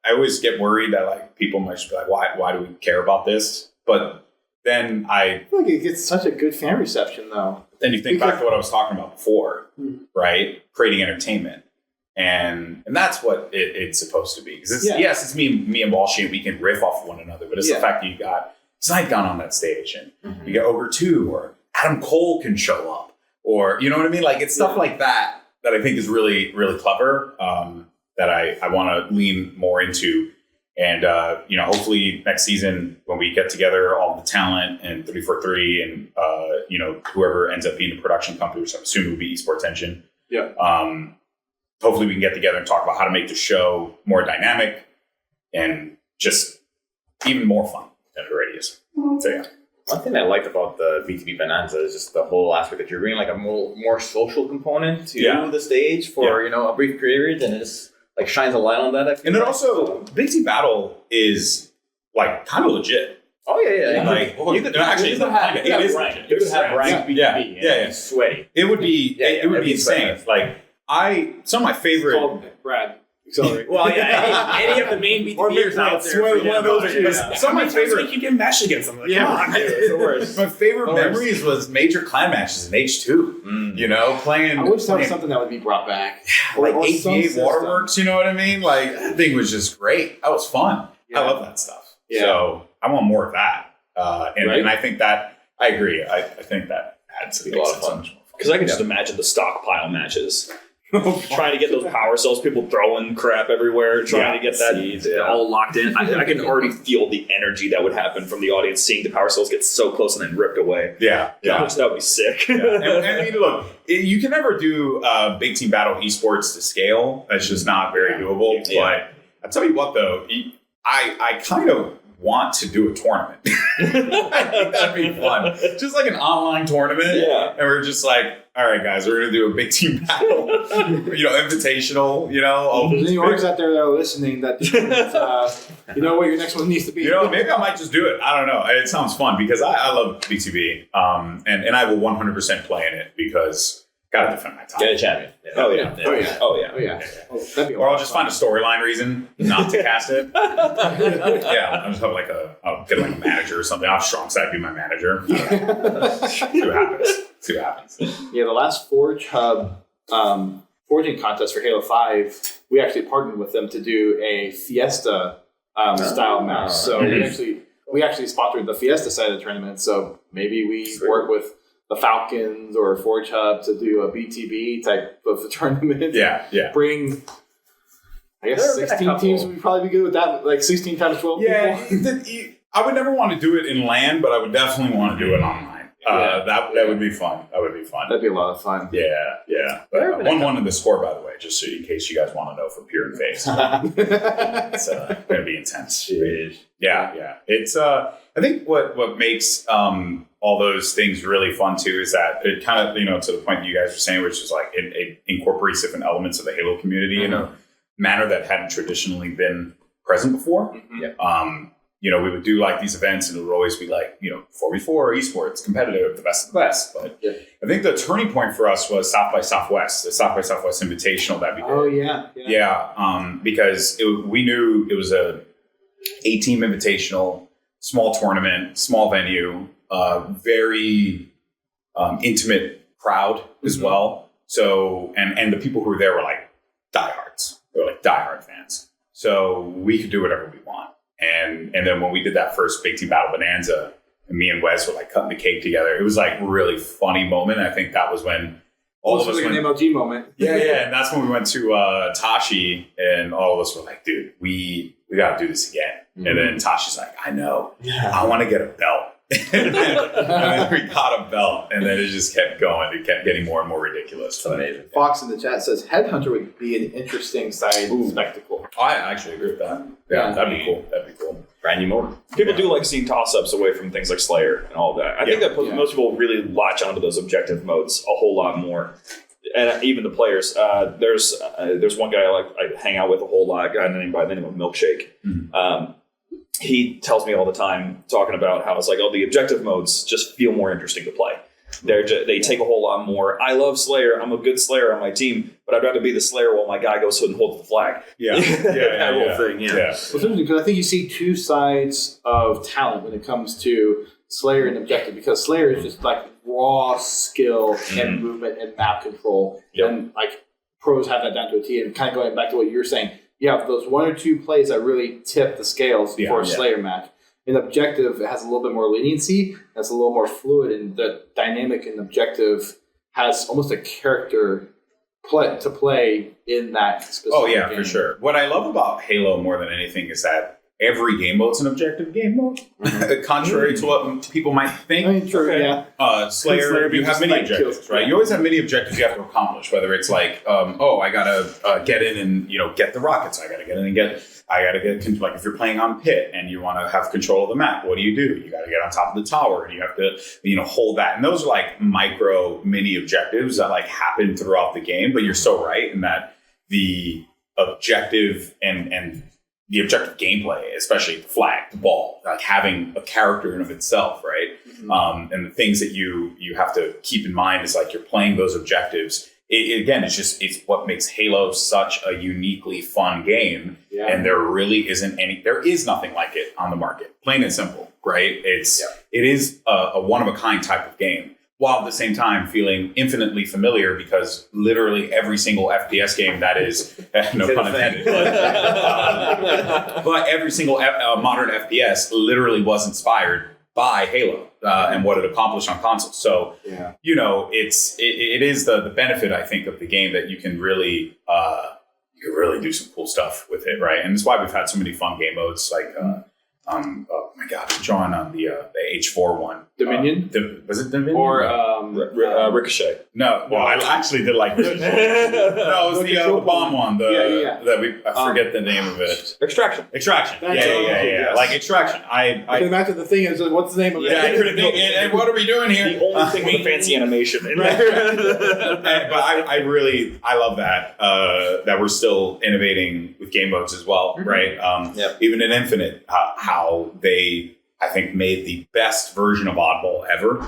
Speaker 7: always get worried that people might just be why do we care about this? But then I
Speaker 1: feel like it gets such a good fan reception, though.
Speaker 7: Then you think back to what I was talking about before, right? Creating entertainment. And that's what it's supposed to be. Because yes, it's me and Walshy, and we can riff off of one another, but it's the fact that you got Snipegun on that stage, and you got Ogre 2, or Adam Cole can show up, or you know what I mean? Like, it's stuff like that I think is really, really clever, that I want to lean more into. And, hopefully next season when we get together, all the talent and 343 and, whoever ends up being the production company, which I'm assuming will be Esports Engine.
Speaker 1: Yeah.
Speaker 7: Hopefully we can get together and talk about how to make the show more dynamic and just even more fun than it already is. So, yeah.
Speaker 4: One thing I liked about the BTB Bonanza is just the whole aspect that you're bringing like a more social component to the stage for, a brief period, and it just like shines a light on that.
Speaker 7: And then also, Big Team Battle is like kind of legit.
Speaker 4: Oh yeah.
Speaker 7: Like you could have ranked BTB. Yeah.
Speaker 4: Sweaty.
Speaker 7: It would be insane. Like some of my favorite.
Speaker 1: Brad. Accelerate.
Speaker 3: Well, any of the main BTBers out there.
Speaker 7: Some of my favorite.
Speaker 3: You get meshed against them. Like,
Speaker 7: come on, it's the worst. My favorite memories was major clan matches in H2. Playing.
Speaker 1: I wish that was something that would be brought back.
Speaker 7: Like 88 Waterworks, you know what I mean? Like, that thing was just great. That was fun. I love that stuff.
Speaker 1: Yeah.
Speaker 7: So I want more of that. And I think that, I agree. I think that adds a lot of fun.
Speaker 2: Because I can just imagine the stockpile matches. Trying to get those power cells, people throwing crap everywhere, trying to get that all locked in. I can already feel the energy that would happen from the audience seeing the power cells get so close and then ripped away.
Speaker 7: Yeah.
Speaker 2: That would be sick.
Speaker 7: And I mean, look, you can never do Big Team Battle esports to scale. That's just not very doable. But I'll tell you what, though, I kind of want to do a tournament. I think that'd be fun. Just like an online tournament.
Speaker 2: Yeah.
Speaker 7: And we're just like, all right, guys, we're going to do a Big Team Battle, invitational,
Speaker 1: There's any orgs out there that are listening that, you know what your next one needs to be.
Speaker 7: Maybe I might just do it. I don't know. It sounds fun because I love BTB. And I will 100% play in it because got to defend my title.
Speaker 4: Get a champion.
Speaker 2: Oh, yeah.
Speaker 1: That'd be
Speaker 7: or I'll just find a storyline reason not to cast it. I'll just have I'll get like a manager or something. I'll have Strong Side be my manager. See what happens.
Speaker 1: Yeah, the last Forge Hub forging contest for Halo 5, we actually partnered with them to do a Fiesta style match. So we actually sponsored the Fiesta side of the tournament. So maybe we work with the Falcons or Forge Hub to do a BTB type of tournament.
Speaker 7: Yeah.
Speaker 1: Bring, I guess, 16 teams would probably be good with that, like 16 times 12 people.
Speaker 7: I would never want to do it in LAN, but I would definitely want to do it online. That would be fun.
Speaker 1: That'd be a lot of fun.
Speaker 7: Yeah. But 1-1 in the score, by the way, just so in case you guys want to know from Pure and Face. It's going to be intense. Yeah. It's I think what makes all those things really fun too is that it kind of, to the point that you guys were saying, which is like it incorporates different elements of the Halo community in a manner that hadn't traditionally been present before. We would do like these events and it would always be like, 4v4 esports, competitive, the best of the best. But I think the turning point for us was South by Southwest, the South by Southwest Invitational that we did.
Speaker 1: Oh, yeah.
Speaker 7: Because we knew it was a 8-team invitational, small tournament, small venue, very intimate crowd as well. So, and the people who were there were like diehards. They were like diehard fans. So we could do whatever we want. And then when we did that first Big Team Battle Bonanza, and me and Wes were like cutting the cake together, it was like a really funny moment. I think that was when all of us
Speaker 1: went, an MLG moment.
Speaker 7: Yeah, and that's when we went to Tashi, and all of us were like, dude, we got to do this again. And then Tashi's like, I know, I want to get a belt. and then we got a belt, and then it just kept going. It kept getting more and more ridiculous.
Speaker 4: It's amazing.
Speaker 1: Fox in the chat says Headhunter would be an interesting side spectacle.
Speaker 7: I actually agree with that. Yeah, that'd be cool.
Speaker 4: Brand new motor.
Speaker 2: People do like seeing toss-ups away from things like Slayer and all that. I think that most people really latch onto those objective modes a whole lot more. And even the players. There's one guy I hang out with a whole lot, a guy by the name of Milkshake. He tells me all the time, talking about how it's like, the objective modes just feel more interesting to play. They take a whole lot more. I love Slayer. I'm a good Slayer on my team, but I'd rather be the Slayer while my guy goes and holds the flag.
Speaker 1: That whole thing. Well, it's interesting because I think you see two sides of talent when it comes to Slayer and objective, because Slayer is just like raw skill and movement and map control.
Speaker 2: Yep.
Speaker 1: And like pros have that down to a T. And kind of going back to what you were saying, you have those 1 or 2 plays that really tip the scales for a Slayer match. In objective, it has a little bit more leniency. It's a little more fluid, and the dynamic in objective has almost a character to play in that specific game.
Speaker 7: For sure. What I love about Halo more than anything is that every game mode's an objective game mode, contrary to what people might think.
Speaker 1: I mean, true,
Speaker 7: Slayer, you have many objectives, right? You always have many objectives you have to accomplish, whether it's like, I gotta get in and get the rockets. I gotta get in and like if you're playing on pit and you want to have control of the map, what do? You got to get on top of the tower and you have to hold that. And those are like micro mini objectives that like happen throughout the game. But you're so right in that the objective and the objective gameplay, especially the flag, the ball, like having a character in of itself, right? And the things that you have to keep in mind is like you're playing those objectives. It's what makes Halo such a uniquely fun game. Yeah. And there is nothing like it on the market. Plain and simple, right? It is a one-of-a-kind type of game, while at the same time feeling infinitely familiar because literally every single FPS game that is, no pun intended, but every single modern FPS literally was inspired by Halo and what it accomplished on consoles. So, it is the benefit, I think, of the game that you can really do some cool stuff with it, right? And that's why we've had so many fun game modes, like oh my God, John on the H4 one.
Speaker 1: Dominion?
Speaker 7: Was it Dominion?
Speaker 1: Or
Speaker 2: Ricochet.
Speaker 7: No, well, I actually did like Ricochet. No, it was the bomb one. I forget the name of it.
Speaker 2: Extraction.
Speaker 7: Yeah. Like Extraction.
Speaker 1: I can imagine the thing is, what's the name of it?
Speaker 7: Yeah, I couldn't think. And what are we doing here?
Speaker 2: The only thing with a fancy animation.
Speaker 7: But I love that that we're still innovating with game modes as well, right? Even in Infinite, how they, I think, made the best version of Oddball ever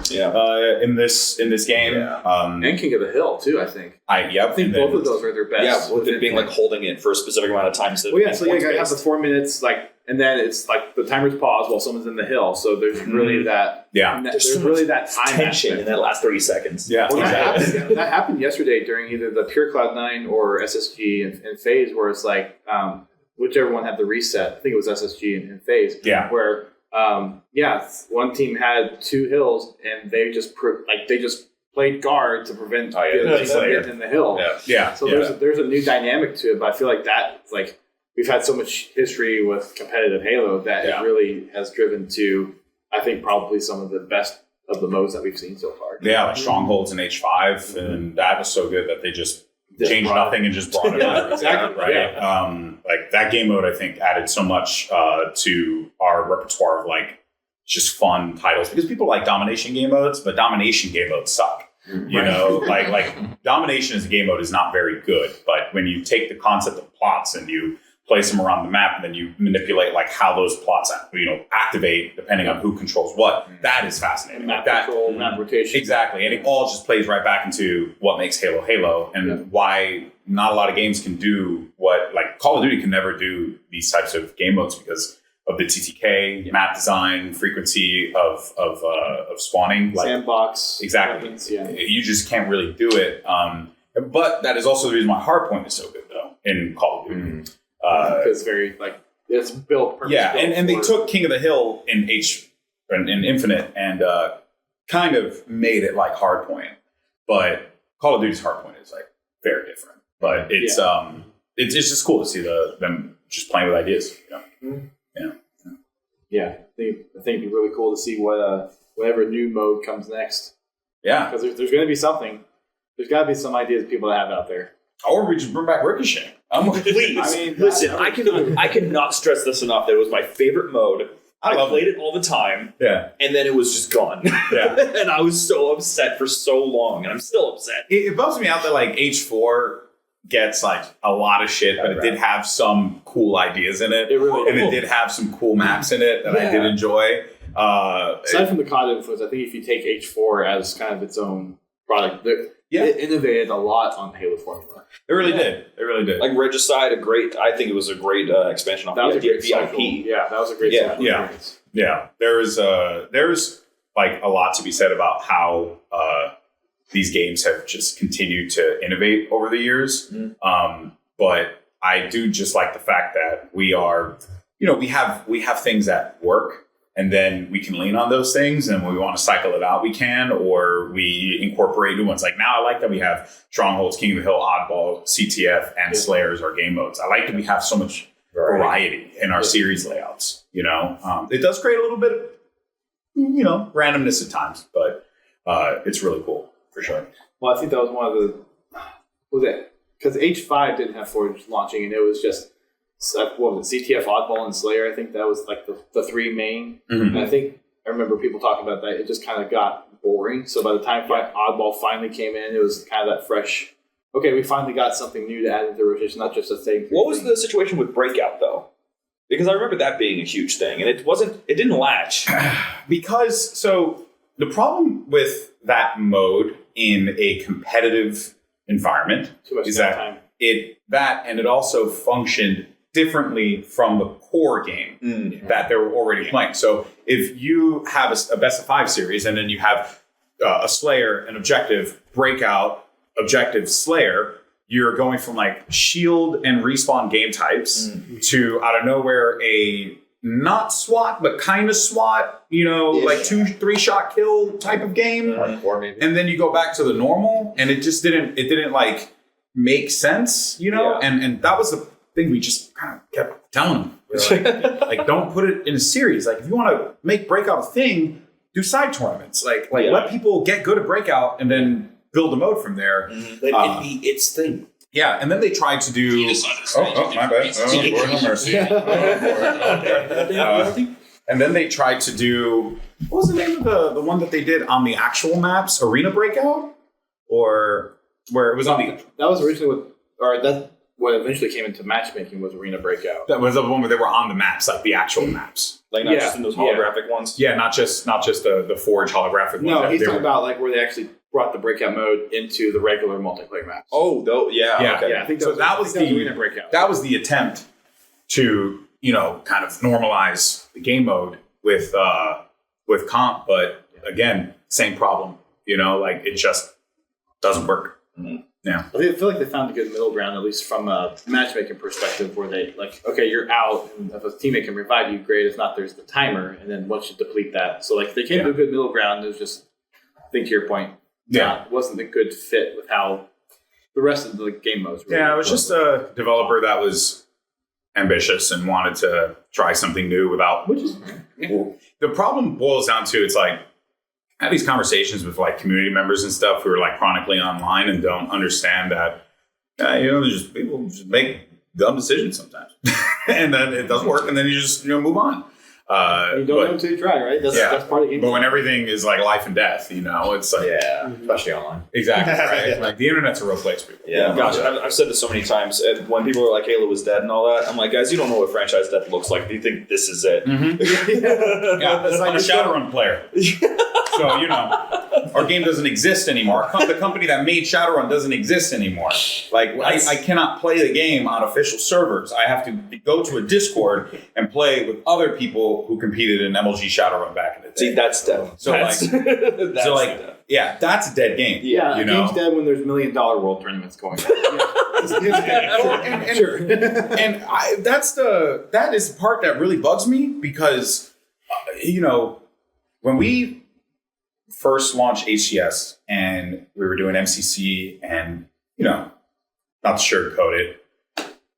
Speaker 7: in this game.
Speaker 1: And King of the Hill too, I think.
Speaker 7: I
Speaker 1: think both of those are their best.
Speaker 2: Yeah, with it being like holding it for a specific amount of time.
Speaker 1: So you have the 4 minutes, and then it's like the timer's paused while someone's in the hill. So there's really that.
Speaker 7: Yeah,
Speaker 1: there's really that time
Speaker 2: tension in that last 30 seconds.
Speaker 7: Yeah,
Speaker 1: well, that happened yesterday during either the Pure Cloud9 or SSG and FaZe, where it's like whichever one had the reset. I think it was SSG and FaZe.
Speaker 7: Yeah,
Speaker 1: where one team had 2 hills and they just played guard to prevent the other team from getting in the hill.
Speaker 7: Yeah.
Speaker 1: So there's a new dynamic to it, but I feel like that we've had so much history with competitive Halo that it really has driven to, I think, probably some of the best of the modes that we've seen so far.
Speaker 7: Yeah, like Strongholds in H5, and that was so good that they just changed nothing and just brought it out.
Speaker 1: Exactly.
Speaker 7: Right.
Speaker 1: Yeah.
Speaker 7: Like that game mode, I think, added so much to our repertoire of like just fun titles, because people like domination game modes, but domination game modes suck. You know, like domination as a game mode is not very good, but when you take the concept of plots and you place them around the map, and then you manipulate like how those plots, activate depending on who controls what. That is fascinating.
Speaker 1: Map control, map rotation.
Speaker 7: Exactly, and it all just plays right back into what makes Halo Halo, and why not a lot of games can do what, like Call of Duty can never do these types of game modes because of the TTK, map design, frequency of spawning, like
Speaker 1: sandbox.
Speaker 7: Exactly.
Speaker 1: Weapons,
Speaker 7: you just can't really do it. But that is also the reason why Hardpoint is so good, though, in Call of Duty.
Speaker 1: It's very it's built perfectly.
Speaker 7: Yeah, and they took King of the Hill in Infinite and kind of made it like Hardpoint, but Call of Duty's Hardpoint is like very different. But it's just cool to see them just playing with ideas.
Speaker 1: Yeah, I think it'd be really cool to see whatever new mode comes next.
Speaker 7: Yeah,
Speaker 1: because there's going to be something. There's got to be some ideas people have out there.
Speaker 7: Or we just bring back Ricochet.
Speaker 2: Please, listen. I cannot stress this enough. That it was my favorite mode. I played it all the time.
Speaker 7: Yeah,
Speaker 2: and then it was just gone.
Speaker 7: Yeah,
Speaker 2: and I was so upset for so long, and I'm still upset.
Speaker 7: It bums me out that like H4 gets like a lot of shit, but it did have some cool ideas in it. It did have some cool maps in it that I did enjoy.
Speaker 1: Aside from the COD influence, I think if you take H4 as kind of its own product, it innovated a lot on the Halo formula.
Speaker 7: It really did. It really did.
Speaker 2: Like Regicide, I think it was a great expansion of
Speaker 1: that was a great
Speaker 2: VIP.
Speaker 1: Yeah, that was a great experience.
Speaker 7: Yeah. There's like a lot to be said about how these games have just continued to innovate over the years. But I do just like the fact that we are, we have things that work. And then we can lean on those things, and when we want to cycle it out, we can, or we incorporate new ones. Like now, I like that we have Strongholds, King of the Hill, Oddball, CTF, and Slayer as our game modes. I like that we have so much variety in our series layouts. It does create a little bit of, randomness at times, but it's really cool for sure.
Speaker 1: Well, I think that was one of the, what was it? Because H5 didn't have Forge launching, and it was just, what was it, CTF, Oddball, and Slayer. I think that was like the three main. And I think I remember people talking about that. It just kind of got boring. So by the time Oddball finally came in, it was kind of that fresh, okay, we finally got something new to add into the rotation, not just the same.
Speaker 2: What was the situation with Breakout, though? Because I remember that being a huge thing, and it didn't latch.
Speaker 7: Because, so the problem with that mode in a competitive environment is that it also functioned differently from the core game that they were already playing. So if you have a best of 5 series and then you have a Slayer, an Objective, Breakout, Objective, Slayer, you're going from like shield and respawn game types to out of nowhere a not SWAT but kind of SWAT, like 2-3 shot kill type of game. And then you go back to the normal, and it just didn't like make sense, and that was the thing we just kind of kept telling them. Like, don't put it in a series. Like, if you want to make Breakout a thing, do side tournaments. Like let people get good at Breakout and then build a mode from there.
Speaker 3: Let it be its thing.
Speaker 7: Yeah, and then they tried to do. Oh, my bad. Lord have mercy. And then they tried to do. What was the name of the one that they did on the actual maps? Arena Breakout, or where it was on the.
Speaker 1: That was originally what eventually came into matchmaking was Arena Breakout.
Speaker 7: That was the one where they were on the maps, like the actual maps.
Speaker 2: Like not just in those holographic ones?
Speaker 7: Yeah, not just the Forge holographic ones.
Speaker 1: No, he's talking about like where they actually brought the Breakout mode into the regular multiplayer maps.
Speaker 2: Oh, yeah. Okay.
Speaker 1: Yeah, I think
Speaker 7: that was the
Speaker 1: Arena Breakout.
Speaker 7: That was the attempt to, kind of normalize the game mode with comp, but again, same problem. Like it just doesn't work. Yeah.
Speaker 1: I feel like they found a good middle ground, at least from a matchmaking perspective, where they like, okay, you're out, and if a teammate can revive you, great. If not, there's the timer, and then once you deplete that, so like they came to a good middle ground. It was just, I think to your point, it wasn't a good fit with how the rest of the game modes were.
Speaker 7: Yeah, it was just a developer that was ambitious and wanted to try something new without. Which is the problem boils down to, it's like, I have these conversations with like community members and stuff who are like chronically online and don't understand that, there's people just make dumb decisions sometimes, and then it doesn't work, and then you just move on.
Speaker 1: You don't know until you try, right? That's part of the game.
Speaker 7: But when everything is like life and death, it's like
Speaker 4: especially online.
Speaker 7: Exactly right. Like the internet's a real place for people.
Speaker 2: Yeah, gosh, I've said this so many times. And when people are like, "Halo is dead" and all that, I'm like, guys, you don't know what franchise death looks like. Do you think this is it?
Speaker 7: It's like a Shadowrun player. So our game doesn't exist anymore. The company that made Shadowrun doesn't exist anymore. Like I cannot play the game on official servers. I have to go to a Discord and play with other people who competed in MLG Shadowrun back in the day.
Speaker 2: See, that's dead.
Speaker 7: So that's dead. Yeah, that's a dead game.
Speaker 1: Yeah, game's dead when there's $1 million world tournaments going on.
Speaker 7: And that is the part that really bugs me because, when we first launched HCS and we were doing MCC and, not to sugarcoat it,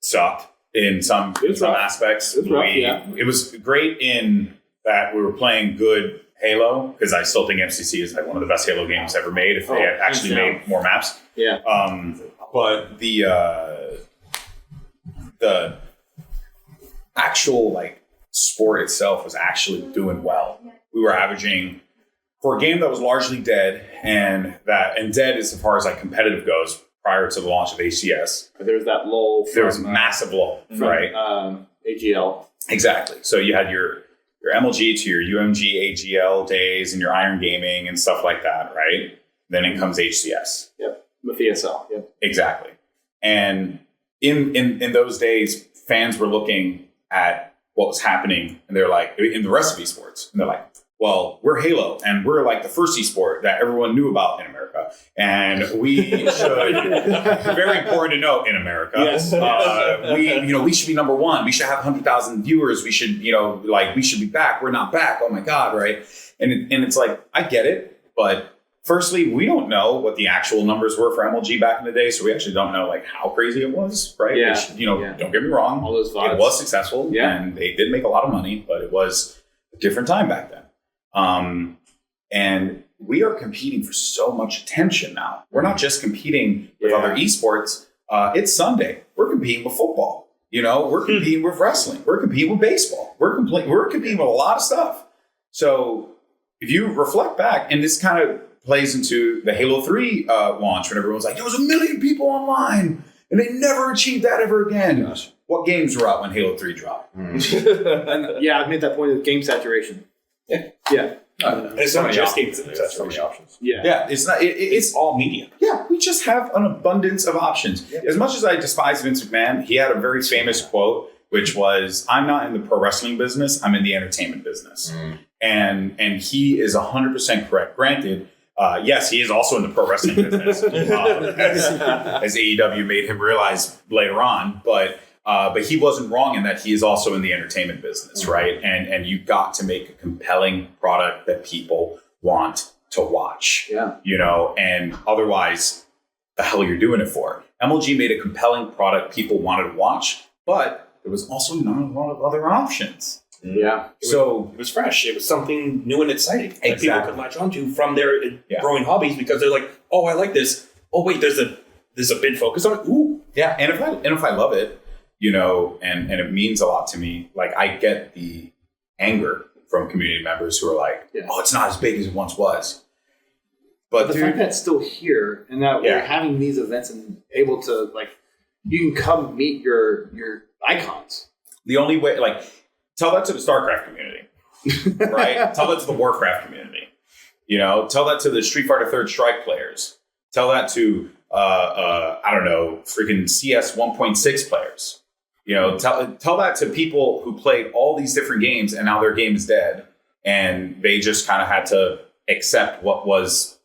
Speaker 7: sucked in some aspects.
Speaker 1: It was rough,
Speaker 7: It was great in that we were playing good Halo, because I still think MCC is like one of the best Halo games ever made if they had actually made more maps.
Speaker 1: Yeah.
Speaker 7: But the actual like sport itself was actually doing well. We were averaging, for a game that was largely dead, and dead as far as like competitive goes prior to the launch of HCS.
Speaker 1: There was that lull.
Speaker 7: There was massive lull, right?
Speaker 1: AGL.
Speaker 7: Exactly. So you had your MLG to your UMG AGL days and your Iron Gaming and stuff like that, right? Then in comes HCS.
Speaker 1: Yep. With ESL. Yep.
Speaker 7: Exactly. And in those days, fans were looking at what was happening, and they're like, in the rest of esports, and they're like, well, we're Halo, and we're like the first esport that everyone knew about in America, and we should. Very important to note in America.
Speaker 1: Yes.
Speaker 7: We should be number one. We should have 100,000 viewers. We should, we should be back. We're not back. Oh my God, right? And it's like, I get it, but firstly, we don't know what the actual numbers were for MLG back in the day, so we actually don't know like how crazy it was, right?
Speaker 1: Yeah.
Speaker 7: Which, don't get me wrong,
Speaker 1: All those VODs.
Speaker 7: it was successful, and they did make a lot of money, but it was a different time back then. And we are competing for so much attention now. We're not just competing with other esports. It's Sunday. We're competing with football. We're competing with wrestling. We're competing with baseball. We're competing with a lot of stuff. So if you reflect back, and this kind of plays into the Halo 3 launch when everyone's like, there was 1 million people online and they never achieved that ever again. Gosh. What games were out when Halo 3 dropped?
Speaker 1: I've made that point of game saturation. Yeah.
Speaker 3: It's not just game saturation.
Speaker 4: So many options.
Speaker 7: Yeah, it's not. It's
Speaker 3: all media.
Speaker 7: Yeah, we just have an abundance of options. Yeah. As much as I despise Vince McMahon, he had a very famous quote, which was, "I'm not in the pro wrestling business. I'm in the entertainment business." And he is 100% correct. Granted, yes, he is also in the pro wrestling business, as AEW made him realize later on. But he wasn't wrong in that he is also in the entertainment business, right? And you got to make a compelling product that people want to watch. And otherwise, the hell you're doing it for? MLG made a compelling product people wanted to watch, but there was also not a lot of other options.
Speaker 1: Yeah.
Speaker 3: It was fresh. It was something new and exciting that people could latch onto from their growing hobbies, because they're like, oh, I like this. Oh, wait, there's a big focus on it. Ooh.
Speaker 7: Yeah. And if I love it, and it means a lot to me, like I get the anger from community members who are like, oh, it's not as big as it once was. But
Speaker 1: the fact that it's still here and that we're having these events and able to, like, you can come meet your icons.
Speaker 7: The only way, like, tell that to the StarCraft community, right? Tell that to the Warcraft community. Tell that to the Street Fighter Third Strike players. Tell that to, freaking CS 1.6 players. Tell that to people who played all these different games and now their game is dead and they just kind of had to accept what was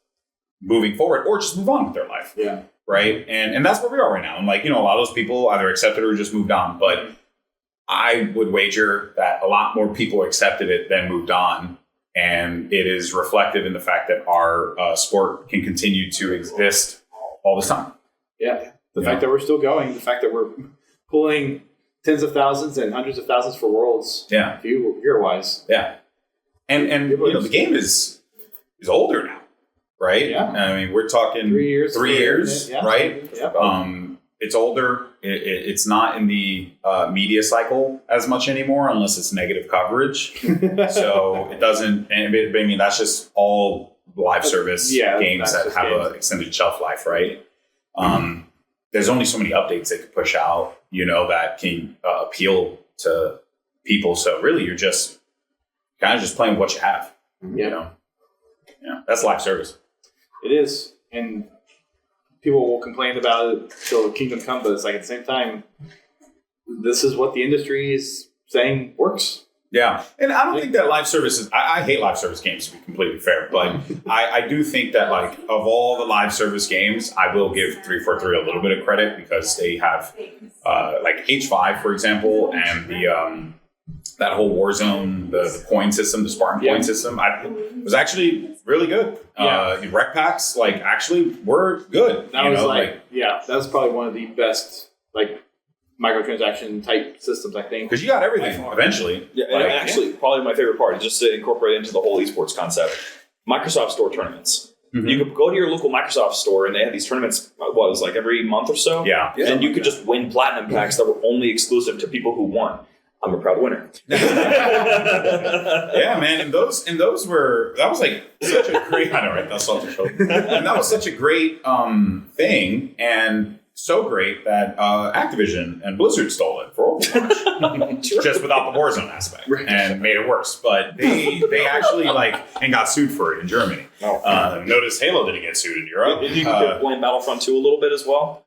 Speaker 7: moving forward or just move on with their life.
Speaker 1: Yeah.
Speaker 7: Right. And that's where we are right now. And like, a lot of those people either accepted or just moved on. But I would wager that a lot more people accepted it than moved on. And it is reflective in the fact that our sport can continue to exist all the time.
Speaker 1: Yeah. The fact that we're still going, the fact that we're pulling tens of thousands and hundreds of thousands for worlds.
Speaker 7: Yeah.
Speaker 1: Viewer-wise.
Speaker 7: Yeah. And the game is older now, right?
Speaker 1: Yeah.
Speaker 7: I mean, we're talking
Speaker 1: 3 years.
Speaker 7: 3 years, right?
Speaker 1: Yeah.
Speaker 7: It's older. It's not in the media cycle as much anymore, unless it's negative coverage. So it doesn't. And I mean, that's just all live service games that have an extended shelf life, right? There's only so many updates they could push out, that can appeal to people. So really, you're just kind of just playing what you have. Yeah, that's live service.
Speaker 1: It is, and people will complain about it till Kingdom Come, but it's like at the same time, this is what the industry is saying works.
Speaker 7: Yeah, and I don't think that live services. I hate live service games, to be completely fair, but I do think that, like, of all the live service games, I will give 343 a little bit of credit because they have like H5, for example, and the that whole Warzone, the point system, the Spartan point system, was actually really good. The rec packs, like, actually were good.
Speaker 1: That was that was probably one of the best, like, microtransaction type systems, I think.
Speaker 7: Because you got everything eventually.
Speaker 2: Yeah, and actually, probably my favorite part is just to incorporate into the whole esports concept. Microsoft Store tournaments. Mm-hmm. You could go to your local Microsoft Store and they have these tournaments, what was like every month or so?
Speaker 7: Yeah.
Speaker 2: And you could just win platinum packs that were only exclusive to people who won. I'm a proud winner.
Speaker 7: Yeah, man. And those that was like such a great, I know, right? That's such a show. And that was such a great thing. And so great that Activision and Blizzard stole it for Overwatch, just without the Warzone aspect, and made it worse. But they actually and got sued for it in Germany. Notice Halo didn't get sued in Europe.
Speaker 2: Did you blame Battlefront 2 a little bit as well?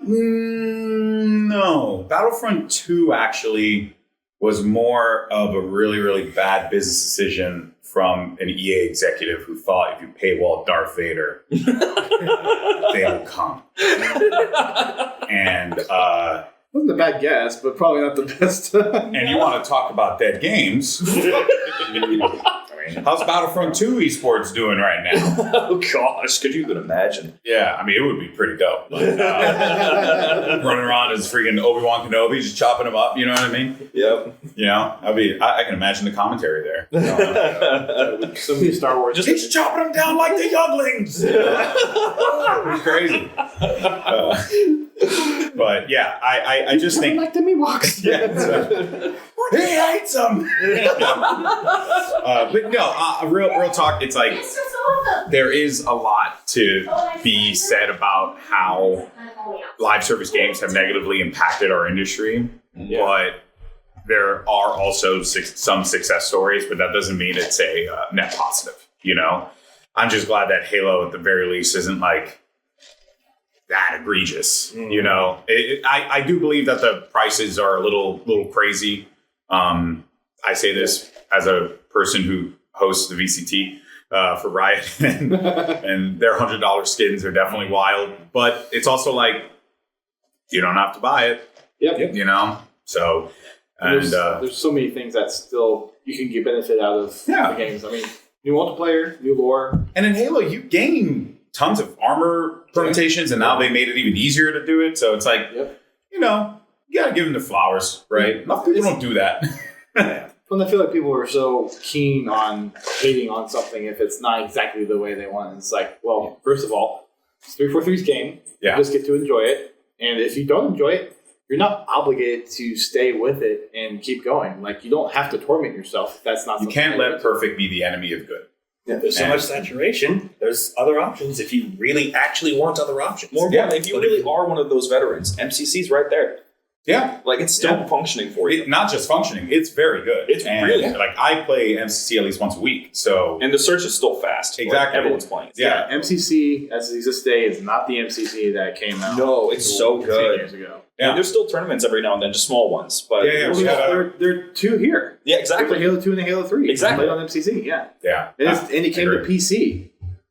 Speaker 7: No. Battlefront 2 actually was more of a really, really bad business decision from an EA executive who thought if you paywall Darth Vader, they will come. And
Speaker 1: wasn't a bad guess, but probably not the best.
Speaker 7: and you want to talk about dead games? How's Battlefront 2 esports doing right now?
Speaker 2: Oh gosh, could you even imagine?
Speaker 7: Yeah, I mean, it would be pretty dope. But, running around as freaking Obi-Wan Kenobi, just chopping them up, you know what I mean?
Speaker 2: Yep.
Speaker 7: You know, I can imagine the commentary there.
Speaker 1: So many Star Wars.
Speaker 7: He's chopping them down like the younglings. It's crazy. But yeah, I just think
Speaker 1: like the Miwoks.
Speaker 7: Yeah, he hates them. But no, real talk. It's like there is a lot to be said about how live service games have negatively impacted our industry, but there are also some success stories. But that doesn't mean it's a net positive. You know, I'm just glad that Halo, at the very least, isn't like that egregious. You know, I do believe that the prices are a little crazy. I say this as a person who hosts the VCT for Riot, and their $100 skins are definitely wild. But it's also like you don't have to buy it.
Speaker 1: Yep.
Speaker 7: You know, so
Speaker 1: there's so many things that still you can get benefit out of the games. I mean, new multiplayer, new lore,
Speaker 7: and in Halo you gain tons of armor permutations, and now they made it even easier to do it. So it's like, you know, you gotta give them their flowers, right? Enough people don't do that.
Speaker 1: And I feel like people are so keen on hating on something if it's not exactly the way they want. It's like, well, first of all, it's 343's game.
Speaker 7: Yeah.
Speaker 1: You just get to enjoy it. And if you don't enjoy it, you're not obligated to stay with it and keep going. Like, you don't have to torment yourself if that's not
Speaker 7: You can't let perfect be the enemy of good.
Speaker 3: Yeah, there's so much saturation. There's other options if you really actually want other options.
Speaker 2: More importantly, if you really are one of those veterans, MCC's right there.
Speaker 7: Yeah.
Speaker 2: Like, it's still functioning for you.
Speaker 7: Not just functioning, it's very good.
Speaker 2: It's really good.
Speaker 7: Like, I play MCC at least once a week, so...
Speaker 2: And the search is still fast.
Speaker 7: Exactly.
Speaker 2: Like, everyone's playing.
Speaker 7: Yeah.
Speaker 1: MCC, as it exists today, is not the MCC that came out.
Speaker 2: No, it's so
Speaker 1: 10
Speaker 2: good.
Speaker 1: years ago.
Speaker 2: Yeah. And there's still tournaments every now and then, just small ones. But
Speaker 1: There are two here.
Speaker 2: Yeah, exactly.
Speaker 1: There's a Halo 2 and a Halo 3.
Speaker 2: Exactly.
Speaker 1: Played on MCC, yeah.
Speaker 7: Yeah.
Speaker 1: And it came to PC,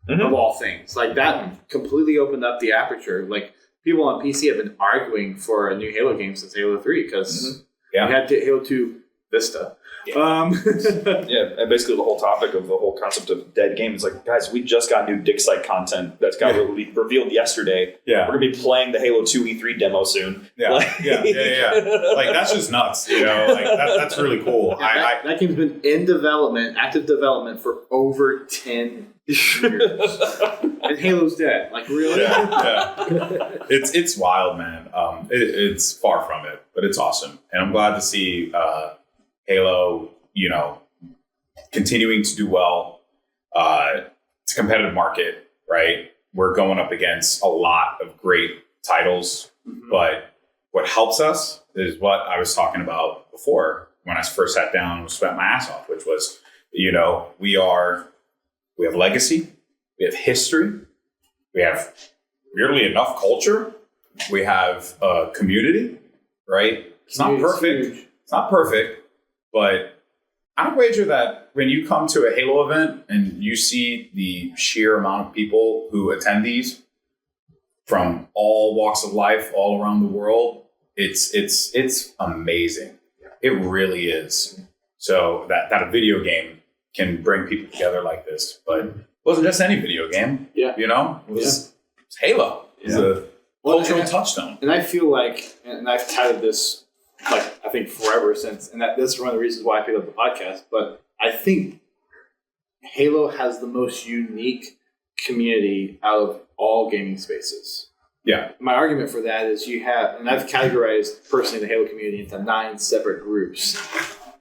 Speaker 1: of all things. Like, that completely opened up the aperture. Like, people on PC have been arguing for a new Halo game since Halo 3 because we had Halo 2 Vista.
Speaker 2: Yeah. And basically the whole topic of the whole concept of dead game is like, guys, we just got new Dig Site content that's got revealed yesterday.
Speaker 7: Yeah.
Speaker 2: We're going to be playing the Halo 2 E3 demo soon.
Speaker 7: Yeah.
Speaker 2: Like,
Speaker 7: Like, that's just nuts, you know? Like, that's really cool.
Speaker 1: Yeah, that game's been in development, active development, for over 10 years. And Halo's dead. Like, really?
Speaker 7: Yeah. It's wild, man. It's far from it, but it's awesome. And I'm glad to see Halo, you know, continuing to do well. It's a competitive market, right? We're going up against a lot of great titles, but what helps us is what I was talking about before when I first sat down and sweat my ass off, which was, you know, we have legacy, we have history, we have weirdly enough culture, we have a community, right? It's not perfect. It's not perfect. But I would wager that when you come to a Halo event and you see the sheer amount of people who attend these from all walks of life, all around the world, it's amazing. It really is. So that a video game can bring people together like this, but it wasn't just any video game. Yeah, you know, it was Halo. It was a cultural touchstone.
Speaker 1: And I feel like, and I've touted this, like, I think forever since, and that's one of the reasons why I picked up the podcast, but I think Halo has the most unique community out of all gaming spaces.
Speaker 7: Yeah.
Speaker 1: My argument for that is you have, and I've categorized personally the Halo community into 9 separate groups,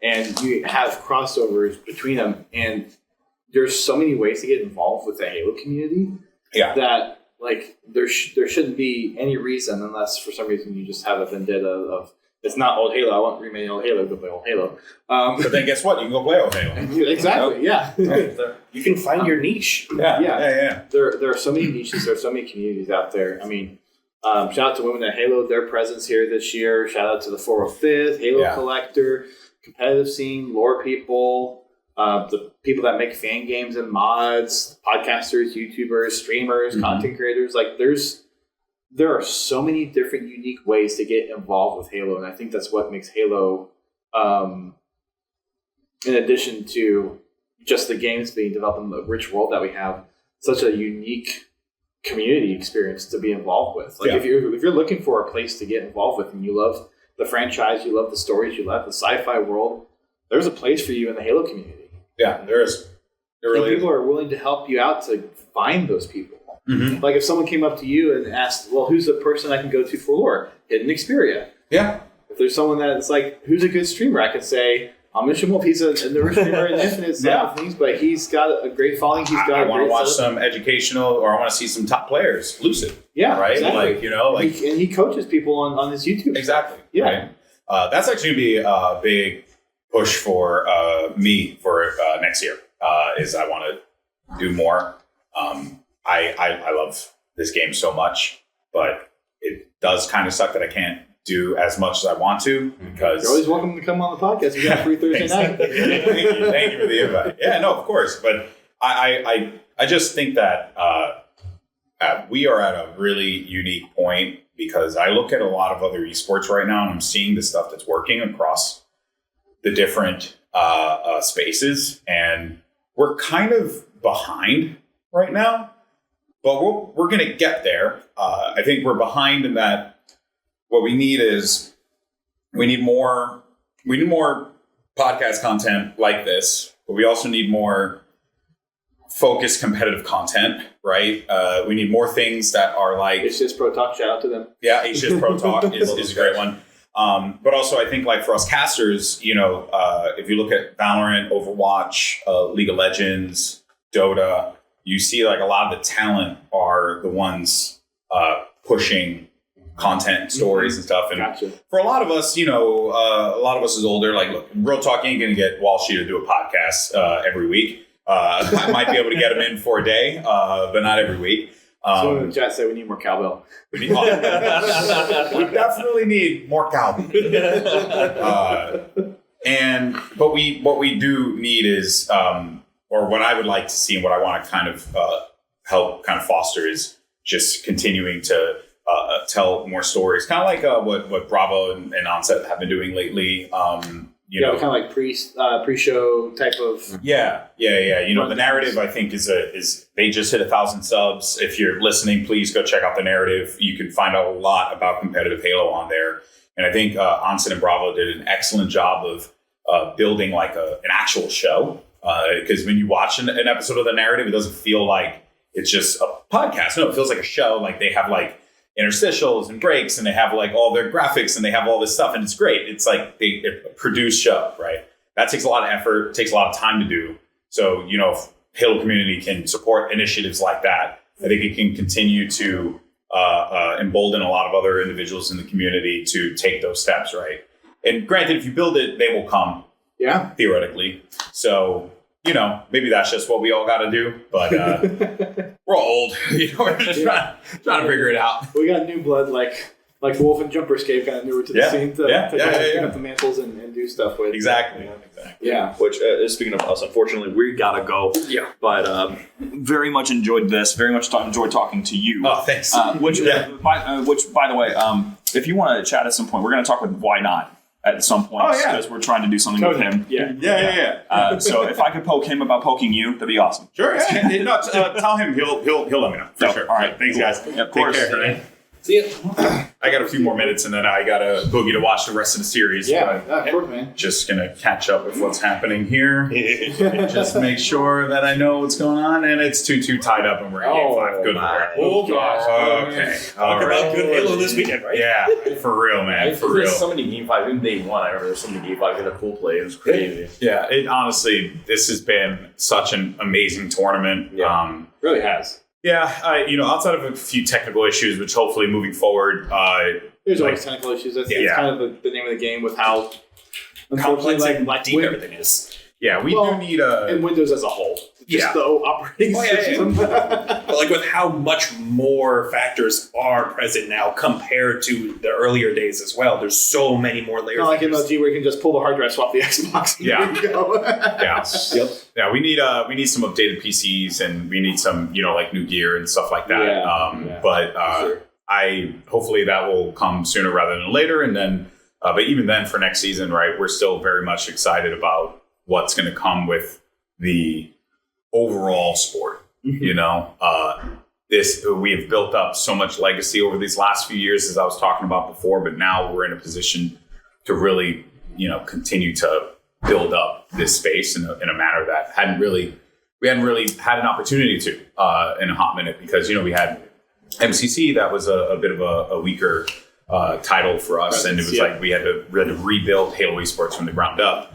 Speaker 1: and you have crossovers between them, and there's so many ways to get involved with the Halo community that, like, there shouldn't be any reason, unless for some reason you just have a vendetta of, it's not old Halo, I want to remain old Halo, go play old Halo.
Speaker 7: But then guess what? You can go play old Halo.
Speaker 1: Exactly, yeah.
Speaker 3: You can find your niche.
Speaker 1: Yeah. There are so many niches, there are so many communities out there. I mean, shout out to Women at Halo, their presence here this year. Shout out to the 405th, Halo Collector, competitive scene, lore people. the people that make fan games and mods, podcasters, YouTubers, streamers, content creators. Like there are so many different unique ways to get involved with Halo, and I think that's what makes Halo, in addition to just the games being developed in the rich world that we have, such a unique community experience to be involved with. Like if you're looking for a place to get involved with, and you love the franchise, you love the stories, you love the sci-fi world, there's a place for you in the Halo community.
Speaker 7: Yeah, there is. There really
Speaker 1: people are willing to help you out to find those people. Like if someone came up to you and asked, well, who's the person I can go to for lore? Hidden Xperia.
Speaker 7: Yeah.
Speaker 1: If there's someone that's like, who's a good streamer, I can say, OmnicientWolf. He's a streamer in Infinite side of things, but he's got a great following. He's got
Speaker 7: I want to watch some educational, or I want to see some top players. Lucid.
Speaker 1: Yeah,
Speaker 7: right.
Speaker 1: Exactly.
Speaker 7: Like
Speaker 1: and he coaches people on his YouTube.
Speaker 7: Exactly.
Speaker 1: Yeah.
Speaker 7: Right? That's actually gonna be a big push for me for next year. Is I want to do more. I love this game so much, but it does kind of suck that I can't do as much as I want to, because
Speaker 1: you're always welcome to come on the podcast. We got free Thursday night.
Speaker 7: Thank you for the invite. Yeah, no, of course. But I just think that we are at a really unique point, because I look at a lot of other esports right now, and I'm seeing the stuff that's working across the different spaces, and we're kind of behind right now, but we're going to get there. I think we're behind in that. What we need is we need more podcast content like this, but we also need more focused competitive content, right? We need more things that are like
Speaker 1: HCS Pro Talk. Shout out to them.
Speaker 7: Yeah, HCS Pro Talk is a great one. But also, I think like for us casters, if you look at Valorant, Overwatch, League of Legends, Dota, you see like a lot of the talent are the ones pushing content, stories, and stuff. And for a lot of us, a lot of us is older. Like, look, real talk, you ain't gonna get Walshy to do a podcast every week. I might be able to get him in for a day, but not every week.
Speaker 1: So in the chat say we need more cowbell.
Speaker 7: We definitely need more cowbell. But what we do need is, or what I would like to see, and what I want to kind of help kind of foster, is just continuing to tell more stories, kind of like what Bravo and Onset have been doing lately. Kind of
Speaker 1: like pre-show type of.
Speaker 7: Yeah. The narrative, I think, is they just hit 1,000 subs. If you're listening, please go check out the narrative. You can find out a lot about competitive Halo on there. And I think Onset and Bravo did an excellent job of building like an actual show. Because when you watch an episode of the narrative, it doesn't feel like it's just a podcast. No, it feels like a show. Like they have like interstitials and breaks, and they have like all their graphics, and they have all this stuff, and it's great. It's like a produced show, right? That takes a lot of effort, takes a lot of time to do. So, if Halo community can support initiatives like that, I think it can continue to embolden a lot of other individuals in the community to take those steps, right? And granted, if you build it, they will come. Yeah. Theoretically. So, maybe that's just what we all got to do. But we're all old. We're just trying to figure it out.
Speaker 1: We got new blood like Wolf and JumperScape, kind of newer to the scene to pick up the mantles and do stuff with.
Speaker 7: Exactly.
Speaker 1: Yeah.
Speaker 2: Which, speaking of us, unfortunately, we got to go.
Speaker 1: Yeah.
Speaker 2: But very much enjoyed this. Very much enjoyed talking to you.
Speaker 7: Oh, thanks.
Speaker 2: Which, by the way, if you want to chat at some point, we're going to talk with Why Not at some point, because we're trying to do something with him.
Speaker 7: Yeah.
Speaker 2: So if I could poke him about poking you, that'd be awesome.
Speaker 7: Sure. No, tell him he'll let me know. For sure.
Speaker 2: All right.
Speaker 7: Thanks, guys.
Speaker 2: Yeah, of course.
Speaker 7: Take care, right?
Speaker 5: See ya.
Speaker 7: I got a few more minutes, and then I got a boogie to watch the rest of the series.
Speaker 1: Yeah, of course, man.
Speaker 7: Just gonna catch up with what's happening here. Just make sure that I know what's going on, and it's 2-2 tied up, and we're in game 5. Good lord.
Speaker 5: Oh gosh.
Speaker 7: Okay.
Speaker 3: Talk about good Halo this weekend, right?
Speaker 7: Yeah, for real, man. For real.
Speaker 8: There's so many game 5. Even day 1, I remember there's so many game 5 in a pool play. It was crazy.
Speaker 7: Yeah, it honestly, this has been such an amazing tournament.
Speaker 1: Yeah. Really has.
Speaker 7: Yeah, outside of a few technical issues, which hopefully moving forward,
Speaker 1: there's always technical issues. That's kind of the name of the game with how
Speaker 3: complex and
Speaker 1: like
Speaker 3: deep everything is.
Speaker 7: Yeah, we do need a
Speaker 1: and Windows as a whole. just the operating system.
Speaker 3: But like with how much more factors are present now compared to the earlier days as well, there's so many more layers.
Speaker 1: Not like MLG where you can just pull the hard drive, swap the Xbox. And
Speaker 7: Yeah.
Speaker 1: there you go.
Speaker 7: Yeah.
Speaker 1: Yep.
Speaker 7: Yeah, we need some updated PCs, and we need some, like new gear and stuff like that.
Speaker 1: Yeah,
Speaker 7: But
Speaker 1: sure.
Speaker 7: hopefully that will come sooner rather than later. And then, but even then for next season, right, we're still very much excited about what's going to come with the overall sport. We have built up so much legacy over these last few years, as I was talking about before, but now we're in a position to really, continue to build up this space in a manner that we hadn't really had an opportunity to in a hot minute, because we had MCC that was a bit of a weaker title for us, and it was like we had to rebuild Halo esports from the ground up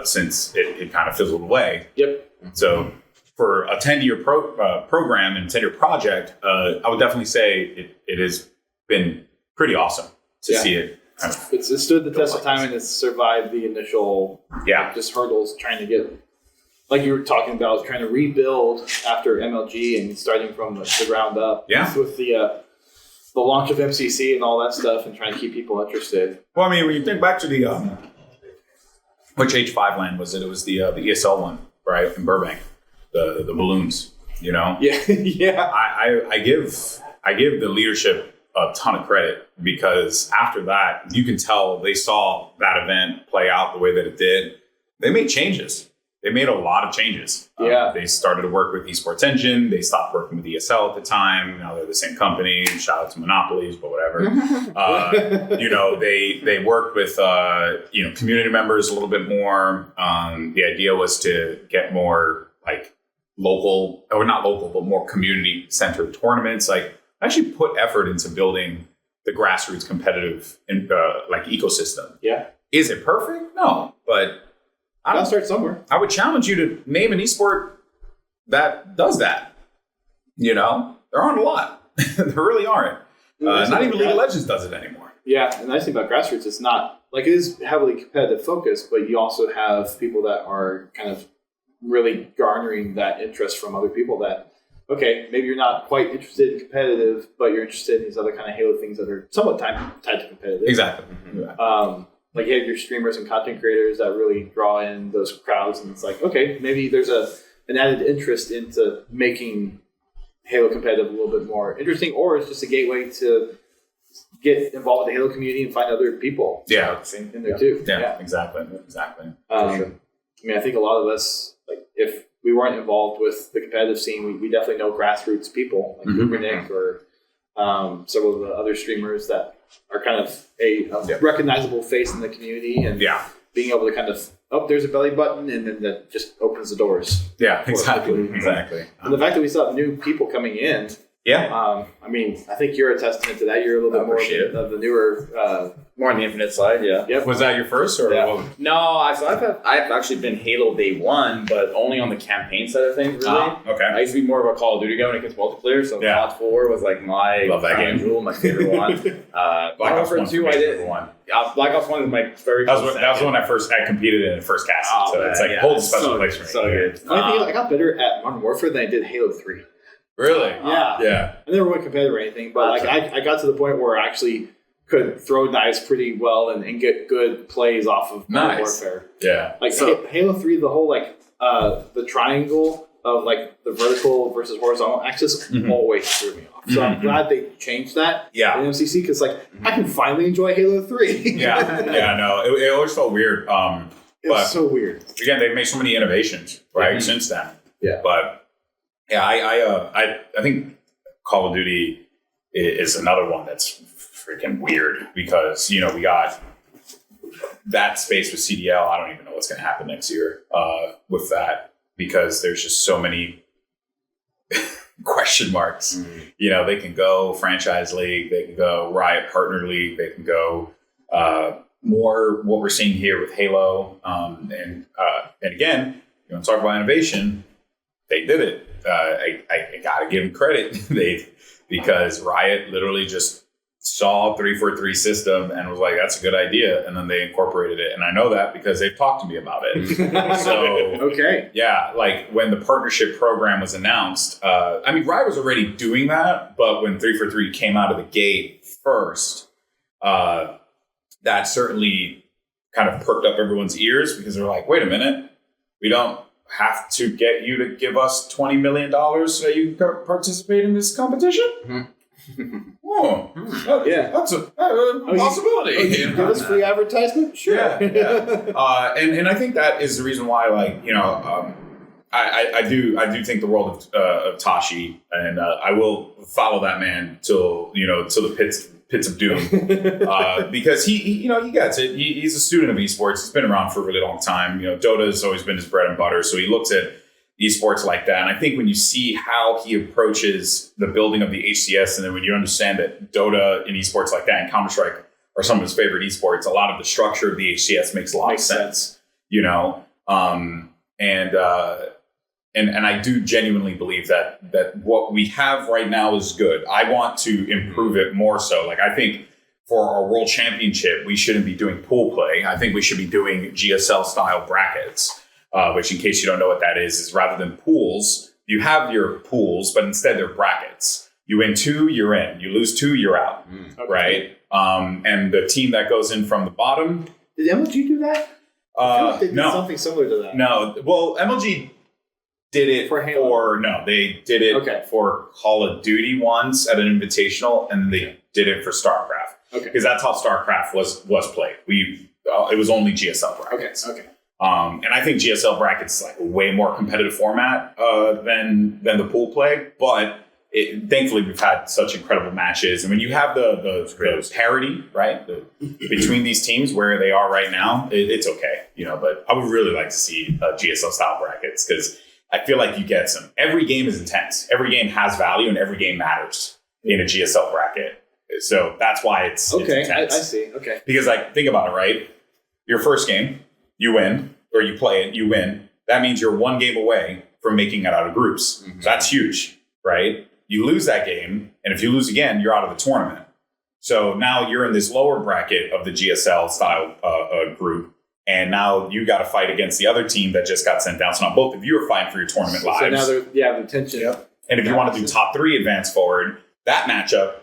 Speaker 7: since it kind of fizzled away.
Speaker 1: Yep.
Speaker 7: So for a 10-year program and 10-year project, I would definitely say it has been pretty awesome to see it. Kind of
Speaker 1: It stood the test of time, and it's survived the initial just hurdles trying to get, like you were talking about, trying to rebuild after MLG and starting from the ground up.
Speaker 7: Yeah.
Speaker 1: With the launch of MCC and all that stuff, and trying to keep people interested.
Speaker 7: Well, I mean, when you think back to the which H5 land was it? It was the ESL one, right, in Burbank, the balloons.
Speaker 1: Yeah. Yeah.
Speaker 7: I give the leadership a ton of credit, because after that, you can tell they saw that event play out the way that it did. They made changes. They made a lot of changes. They started to work with Esports Engine. They stopped working with ESL at the time. Now they're the same company. Shout out to monopolies, but whatever. They worked with community members a little bit more. The idea was to get more like local, or not local, but more community centered tournaments. Like, actually put effort into building the grassroots competitive ecosystem.
Speaker 1: Yeah.
Speaker 7: Is it perfect? No, but
Speaker 1: I'll start somewhere.
Speaker 7: I would challenge you to name an esport that does that. There aren't a lot. There really aren't. Not even League of Legends does it anymore.
Speaker 1: Yeah, and the nice thing about grassroots, it's not like, it is heavily competitive focused, but you also have people that are kind of really garnering that interest from other people that, okay, maybe you're not quite interested in competitive, but you're interested in these other kind of Halo things that are somewhat tied to competitive.
Speaker 7: Exactly.
Speaker 1: Like you have your streamers and content creators that really draw in those crowds, and it's like, okay, maybe there's an added interest into making Halo competitive a little bit more interesting, or it's just a gateway to get involved with the Halo community and find other people in there too.
Speaker 7: Yeah, exactly.
Speaker 1: I mean, I think a lot of us, like, if we weren't involved with the competitive scene, we definitely know grassroots people like Nick or several of the other streamers that are kind of a recognizable face in the community, and being able to kind of, there's a belly button, and then that just opens the doors.
Speaker 7: Yeah, exactly.
Speaker 1: And the fact that we still have new people coming in. I mean, I think you're a testament to that. You're a little bit more of the newer,
Speaker 8: more on the Infinite side. Yeah.
Speaker 1: Yep.
Speaker 7: Was that your first, or
Speaker 8: No, I've actually been Halo day one, but only on the campaign side of things. Really.
Speaker 7: Okay.
Speaker 8: I used to be more of a Call of Duty guy when it comes to multiplayer. So COD 4 was like my
Speaker 7: Love that game.
Speaker 8: jewel, my favorite one. Black Ops 2, I did. Black Ops 1 is my very.
Speaker 7: That was the one I competed in first cast. So it's like holds a special place for me.
Speaker 8: So good.
Speaker 1: I got better at Modern Warfare than I did Halo 3.
Speaker 7: Really?
Speaker 1: Yeah. I never went competitive or anything, but like I got to the point where I actually could throw knives pretty well and get good plays off of Modern Warfare.
Speaker 7: Yeah.
Speaker 1: Like Halo 3, the whole the triangle of like the vertical versus horizontal axis always threw me off. So I'm glad they changed that in MCC, because I can finally enjoy Halo 3.
Speaker 7: It always felt weird.
Speaker 1: It's so weird.
Speaker 7: Again, they've made so many innovations since then.
Speaker 1: Yeah.
Speaker 7: But I think Call of Duty is another one that's freaking weird, because we got that space with CDL. I don't even know what's going to happen next year with that, because there's just so many question marks. They can go franchise league, they can go Riot partner league, they can go more what we're seeing here with Halo, and again, you want to talk about innovation, they did it. I gotta give them credit, because Riot literally just saw 343 system and was like, that's a good idea. And then they incorporated it. And I know that because they've talked to me about it. So,
Speaker 1: Okay.
Speaker 7: yeah, like when the partnership program was announced, I mean, Rye was already doing that, but when 343 came out of the gate first, that certainly kind of perked up everyone's ears because they're like, wait a minute, we don't have to get you to give us $20 million so that you can participate in this competition?
Speaker 4: Mhm.
Speaker 1: Yeah.
Speaker 7: That's a possibility.
Speaker 1: You give us free advertisement? Sure.
Speaker 7: Yeah. And I think that is the reason why, like, you know, I do think the world of Tashi, and I will follow that man till the pits of doom, because he gets it. He's a student of esports. He's been around for a really long time. You know, Dota has always been his bread and butter, so he looks at esports like that. And I think when you see how he approaches the building of the HCS, and then when you understand that Dota and esports like that and Counter-Strike are some of his favorite esports, a lot of the structure of the HCS makes a lot of sense. You know, and I do genuinely believe that what we have right now is good. I want to improve it more so. Like, I think for our world championship, we shouldn't be doing pool play. I think we should be doing GSL style brackets, which, in case you don't know what that is rather than pools, you have your pools, but instead they're brackets. You win 2, you're in. You lose 2, you're out.
Speaker 1: Okay.
Speaker 7: Right? And the team that goes in from the bottom.
Speaker 1: Did MLG do that? I feel like they did
Speaker 7: No.
Speaker 1: something similar to that.
Speaker 7: No. Well, MLG did it
Speaker 1: For Halo.
Speaker 7: they did it for Call of Duty once at an invitational, and they did it for StarCraft.
Speaker 1: Okay.
Speaker 7: Because that's how StarCraft was played. It was only GSL brackets.
Speaker 1: Okay.
Speaker 7: And I think GSL brackets is like a way more competitive format than the pool play, but thankfully we've had such incredible matches. And when you have the parity, right, between these teams where they are right now, it's okay, you know. But I would really like to see GSL style brackets, because I feel like you get some. Every game is intense. Every game has value, and every game matters in a GSL bracket. So that's why it's intense.
Speaker 1: I see. Okay.
Speaker 7: Because, like, think about it, right? Your first game, you win, or you play it, you win. That means you're one game away from making it out of groups. Mm-hmm. So that's huge, right? You lose that game, and if you lose again, you're out of the tournament. So now you're in this lower bracket of the GSL style group, and now you got to fight against the other team that just got sent down. So now both of you are fighting for your tournament lives.
Speaker 1: So now the tension. Yep.
Speaker 7: And if you want to do top 3 advance forward, that matchup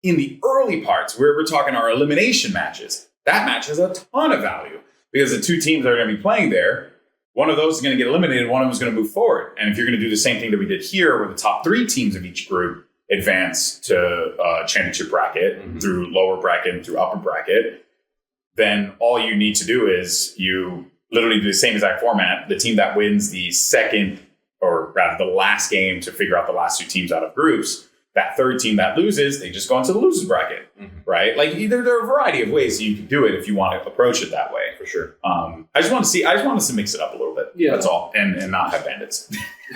Speaker 7: in the early parts, where we're talking our elimination matches, that match has a ton of value, because the 2 teams that are going to be playing there, one of those is going to get eliminated, one of them is going to move forward. And if you're going to do the same thing that we did here, where the top 3 teams of each group advance to championship bracket through lower bracket and through upper bracket, then all you need to do is you literally do the same exact format. The team that wins the second, or rather the last game to figure out the last 2 teams out of groups, that third team that loses, they just go into the losers bracket, right? Like, there are a variety of ways you can do it if you want to approach it that way.
Speaker 4: For sure.
Speaker 7: I just want us to mix it up a little bit.
Speaker 1: Yeah.
Speaker 7: That's all. And not have bandits.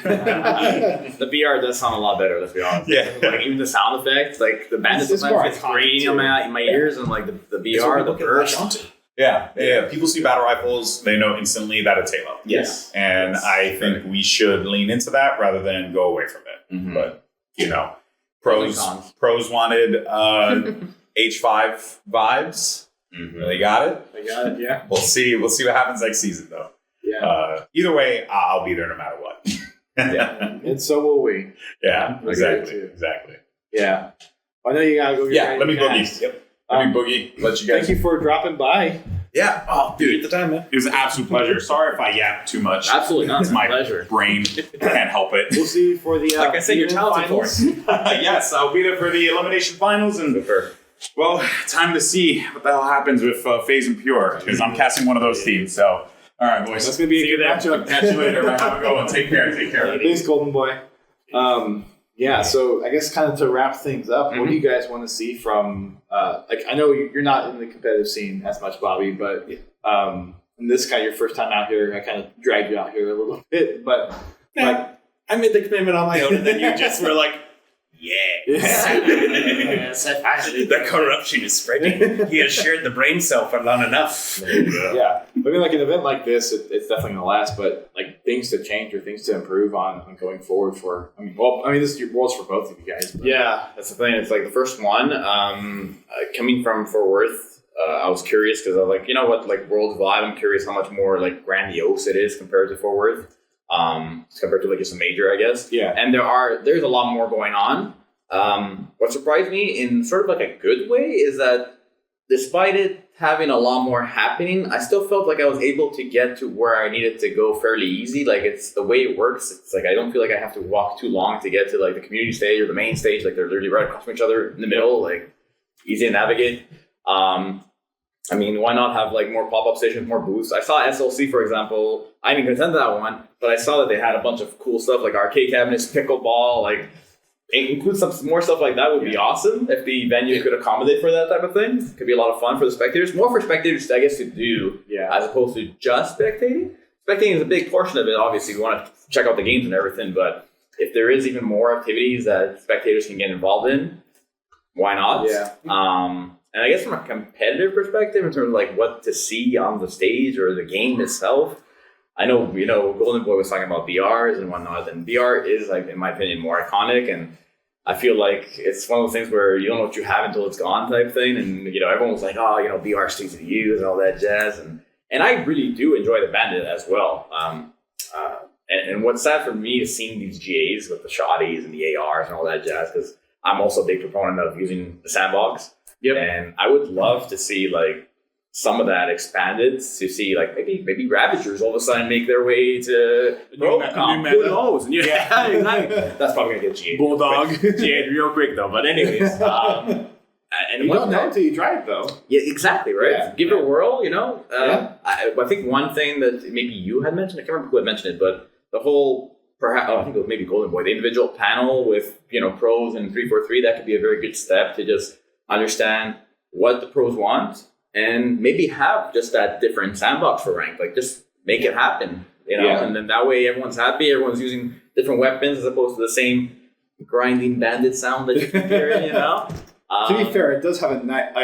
Speaker 4: The BR does sound a lot better, let's be honest.
Speaker 7: Yeah.
Speaker 4: Like, even the sound effects, like the bandits
Speaker 1: It's more
Speaker 4: sometimes it's grating in my ears, and like the
Speaker 1: It's what
Speaker 4: BR, the
Speaker 1: people
Speaker 4: burst.
Speaker 7: Yeah. People see battle rifles, they know instantly that it's Halo.
Speaker 4: Yes.
Speaker 7: And I think we should lean into that rather than go away from it.
Speaker 4: Mhm.
Speaker 7: But, you know,
Speaker 4: Pros and cons.
Speaker 7: pros wanted H5 vibes. They got it.
Speaker 1: I got it. Yeah.
Speaker 7: We'll see what happens next season, though.
Speaker 1: Yeah.
Speaker 7: Either way, I'll be there no matter what.
Speaker 1: And so will we.
Speaker 7: Yeah,
Speaker 1: We'll be there
Speaker 7: exactly.
Speaker 1: too.
Speaker 7: Exactly.
Speaker 1: Yeah. I know you gotta go.
Speaker 7: Yeah, let me boogie.
Speaker 1: cast.
Speaker 7: Yep. Let me boogie. Let you guys.
Speaker 1: Thank you for dropping by.
Speaker 7: Yeah. Oh, dude.
Speaker 3: At the time, man.
Speaker 7: It was an absolute pleasure. Sorry if I yapped too much.
Speaker 4: Absolutely not.
Speaker 7: It's my
Speaker 4: pleasure.
Speaker 7: brain. Can't help it.
Speaker 1: We'll see you for the
Speaker 3: Like I said, you're talented for
Speaker 1: finals.
Speaker 7: Yes, I'll be there for the elimination finals, and well, time to see what the hell happens with FaZe and Pure, because I'm casting one of those teams. So, all right, boys.
Speaker 1: That's gonna be
Speaker 7: See
Speaker 1: a good
Speaker 7: you there.
Speaker 1: matchup.
Speaker 7: Catch you later. Man. Have a good one. Take care.
Speaker 1: Thanks, Goldenboy. Yeah, so I guess kind of to wrap things up, what do you guys want to see from, like, I know you're not in the competitive scene as much, Bobby, but in this kind of your first time out here, I kind of dragged you out here a little bit, but like,
Speaker 3: I made the commitment on my own, and then you just were like, yes, the corruption is spreading. He has shared the brain cell for long enough.
Speaker 1: yeah. I mean, like an event like this, it's definitely going to last, but like things to change or things to improve on going forward for? This is worlds for both of you guys. But.
Speaker 8: Yeah, that's the thing. It's like the first one, coming from Fort Worth, I was curious because I was like, you know what, like Worlds Vibe, I'm curious how much more like grandiose it is compared to Fort Worth, compared to like just a major, I guess.
Speaker 1: Yeah.
Speaker 8: And there's a lot more going on. What surprised me in sort of like a good way is that despite it having a lot more happening, I still felt like I was able to get to where I needed to go fairly easy. Like it's the way it works. It's like I don't feel like I have to walk too long to get to like the community stage or the main stage. Like they're literally right across from each other in the middle, like easy to navigate. Why not have like more pop-up stations, more booths? I saw SLC, for example. I didn't attend that one, but I saw that they had a bunch of cool stuff like arcade cabinets, pickleball, like include some more stuff like that would be awesome if the venue could accommodate for that type of thing. It could be a lot of fun for the spectators. More for spectators, I guess, to do as opposed to just spectating. Spectating is a big portion of it. Obviously, we want to check out the games and everything, but if there is even more activities that spectators can get involved in, why not?
Speaker 1: Yeah.
Speaker 8: And I guess from a competitive perspective, in terms of like what to see on the stage or the game itself, I know, Goldenboy was talking about BRs and whatnot, and BR is, like, in my opinion, more iconic, and I feel like it's one of those things where you don't know what you have until it's gone type thing, and, everyone was like, BR stays to use and all that jazz, and I really do enjoy the Bandit as well. And what's sad for me is seeing these GAs with the shotties and the ARs and all that jazz, because I'm also a big proponent of using the sandbox.
Speaker 1: Yep.
Speaker 8: And I would love to see like some of that expanded to see like maybe Ravagers all of a sudden make their way to Robocom. Who knows? Yeah, exactly. That's probably gonna get GA'd.
Speaker 1: Bulldog.
Speaker 8: GA'd real quick though. But anyways, and
Speaker 1: you don't know until you try it though.
Speaker 8: Yeah, exactly, right?
Speaker 1: Yeah.
Speaker 8: Give it a whirl, I think one thing that maybe you had mentioned, I can't remember who had mentioned it, but the whole I think it was maybe Goldenboy, the individual panel with pros and 343, that could be a very good step to just understand what the pros want and maybe have just that different sandbox for rank. Like just make it happen, and then that way everyone's happy, everyone's using different weapons as opposed to the same grinding bandit sound that you keep hearing,
Speaker 1: To be fair, it does have a nice,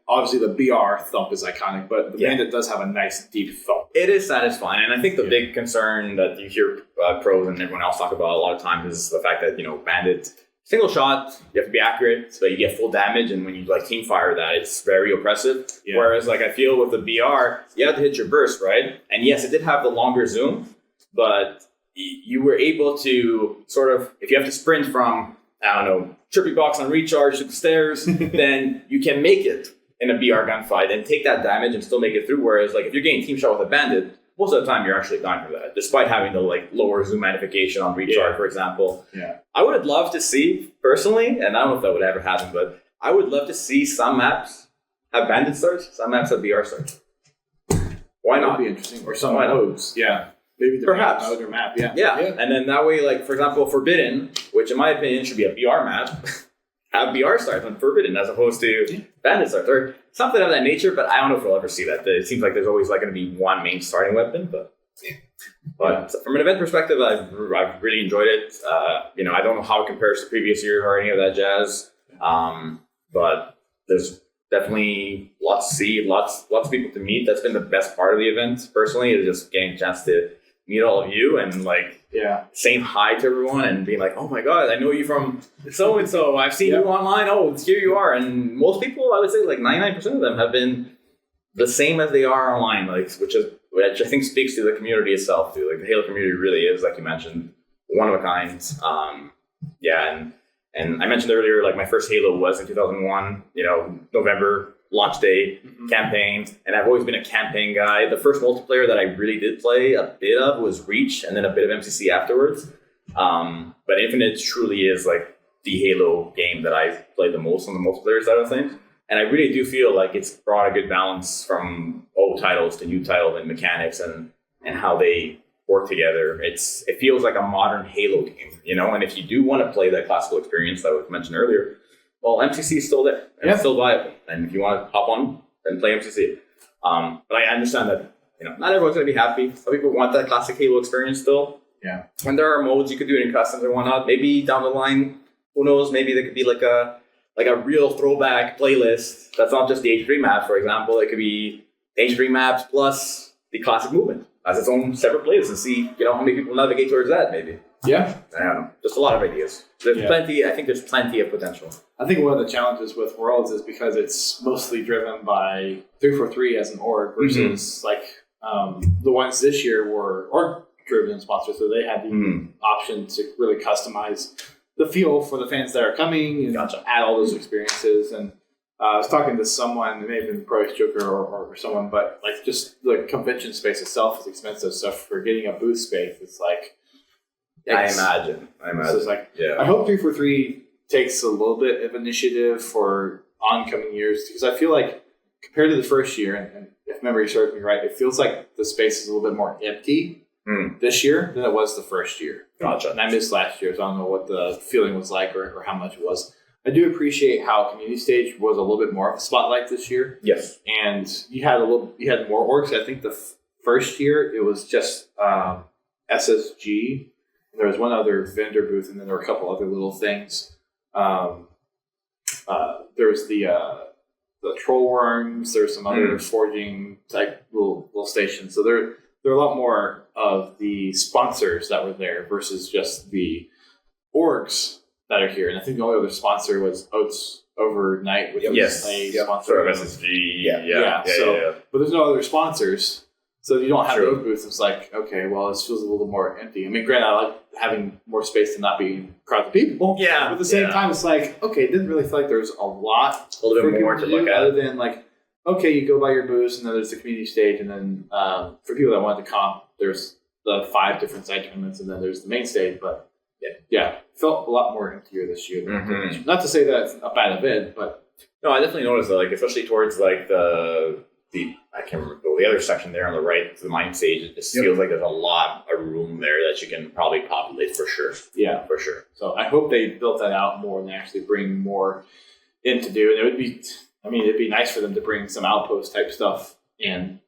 Speaker 1: obviously the BR thump is iconic, but the Bandit does have a nice deep thump.
Speaker 8: It is satisfying, and I think the big concern that you hear pros and everyone else talk about a lot of times is the fact that, Bandit, single shot, you have to be accurate, so you get full damage, and when you team fire that, it's very oppressive. Yeah. Whereas I feel with the BR, you have to hit your burst, right? And yes, it did have the longer zoom, but you were able to sort of, if you have to sprint from, trippy box on recharge to the stairs, then you can make it in a BR gunfight and take that damage and still make it through. Whereas if you're getting team shot with a Bandit, most of the time you're actually dying from that, despite having the lower zoom magnification on recharge, for example.
Speaker 1: Yeah.
Speaker 8: I would love to see, personally, and I don't know if that would ever happen, but I would love to see some maps have Bandit starts, some maps have BR starts. Why not?
Speaker 1: That would be interesting. Or some modes. Yeah. Maybe
Speaker 8: perhaps
Speaker 1: mode or map, yeah.
Speaker 8: And then that way, for example, Forbidden, which in my opinion should be a BR map, have BR starts on Forbidden as opposed to Bandit starts or something of that nature. But I don't know if we'll ever see that. It seems like there's always going to be one main starting weapon. But from an event perspective, I've really enjoyed it. I don't know how it compares to previous years or any of that jazz. But there's definitely lots to see, lots of people to meet. That's been the best part of the event, personally, is just getting a chance to meet all of you and saying hi to everyone and being like, oh my god, I know you from so and so, I've seen you online, oh, here you are. And most people, I would say 99% of them have been the same as they are online, which I think speaks to the community itself too. The Halo community really is, like you mentioned, one of a kind. And I mentioned earlier, my first Halo was in 2001, November launch day campaign, and I've always been a campaign guy. The first multiplayer that I really did play a bit of was Reach, and then a bit of MCC afterwards. But Infinite truly is the Halo game that I played the most on the multiplayer side of things. And I really do feel like it's brought a good balance from old titles to new titles and mechanics and how they work together. It feels like a modern Halo game, and if you do want to play that classical experience that was mentioned earlier, well, MCC is still there and it's still viable. And if you want to hop on, then play MCC. But I understand that not everyone's going to be happy. Some people want that classic Halo experience still.
Speaker 1: Yeah.
Speaker 8: And there are modes you could do it in customs and whatnot. Maybe down the line, who knows? Maybe there could be a real throwback playlist that's not just the H3 maps, for example. It could be H3 maps plus the classic movement. as its own separate place and see, how many people navigate towards that, maybe.
Speaker 1: Yeah.
Speaker 8: I don't know. Just a lot of ideas. There's
Speaker 1: Yeah.
Speaker 8: plenty. I think there's plenty of potential.
Speaker 1: I think one of the challenges with Worlds is because it's mostly driven by 343 as an org versus the ones this year were org-driven sponsors, so they had the option to really customize the feel for the fans that are coming and add all those experiences. And I was talking to someone, it may have been Pro Joker or someone, but like just the convention space itself is expensive. So for getting a booth space, it's like
Speaker 8: I imagine.
Speaker 1: So it's like, I hope 343 takes a little bit of initiative for oncoming years, because I feel like compared to the first year, and if memory serves me right, it feels like the space is a little bit more empty this year than it was the first year.
Speaker 8: Gotcha.
Speaker 1: And I missed last year, so I don't know what the feeling was like or how much it was. I do appreciate how Community Stage was a little bit more of a spotlight this year.
Speaker 8: Yes.
Speaker 1: And you had more orgs. I think the first year it was just SSG. There was one other vendor booth, and then there were a couple other little things. There was the troll worms. There's some other forging type little stations. So there are a lot more of the sponsors that were there versus just the orgs that are here. And I think the only other sponsor was Oats Overnight, which was a sponsor
Speaker 8: of SSG.
Speaker 1: But there's no other sponsors. So you don't have those booths. It's like, okay, well, this feels a little more empty. I mean, granted, I like having more space to not be crowded with people.
Speaker 8: Yeah.
Speaker 1: But at the same time, it's like, okay, it didn't really feel like there's a lot.
Speaker 8: A little bit more to look at.
Speaker 1: Other than like, okay, you go by your booths, and then there's the community stage, and then for people that wanted to comp, there's the 5 different side tournaments, and then there's the main stage. But yeah, felt a lot more emptier this year. Not to say that it's a bad event, but
Speaker 8: no, I definitely noticed that, like, especially towards like the I can't remember the other section there on the right, the main stage. It just feels like there's a lot of room there that you can probably populate for sure. Yeah, for sure.
Speaker 1: So I hope they built that out more and actually bring more in to do. And it'd be nice for them to bring some outpost type stuff in,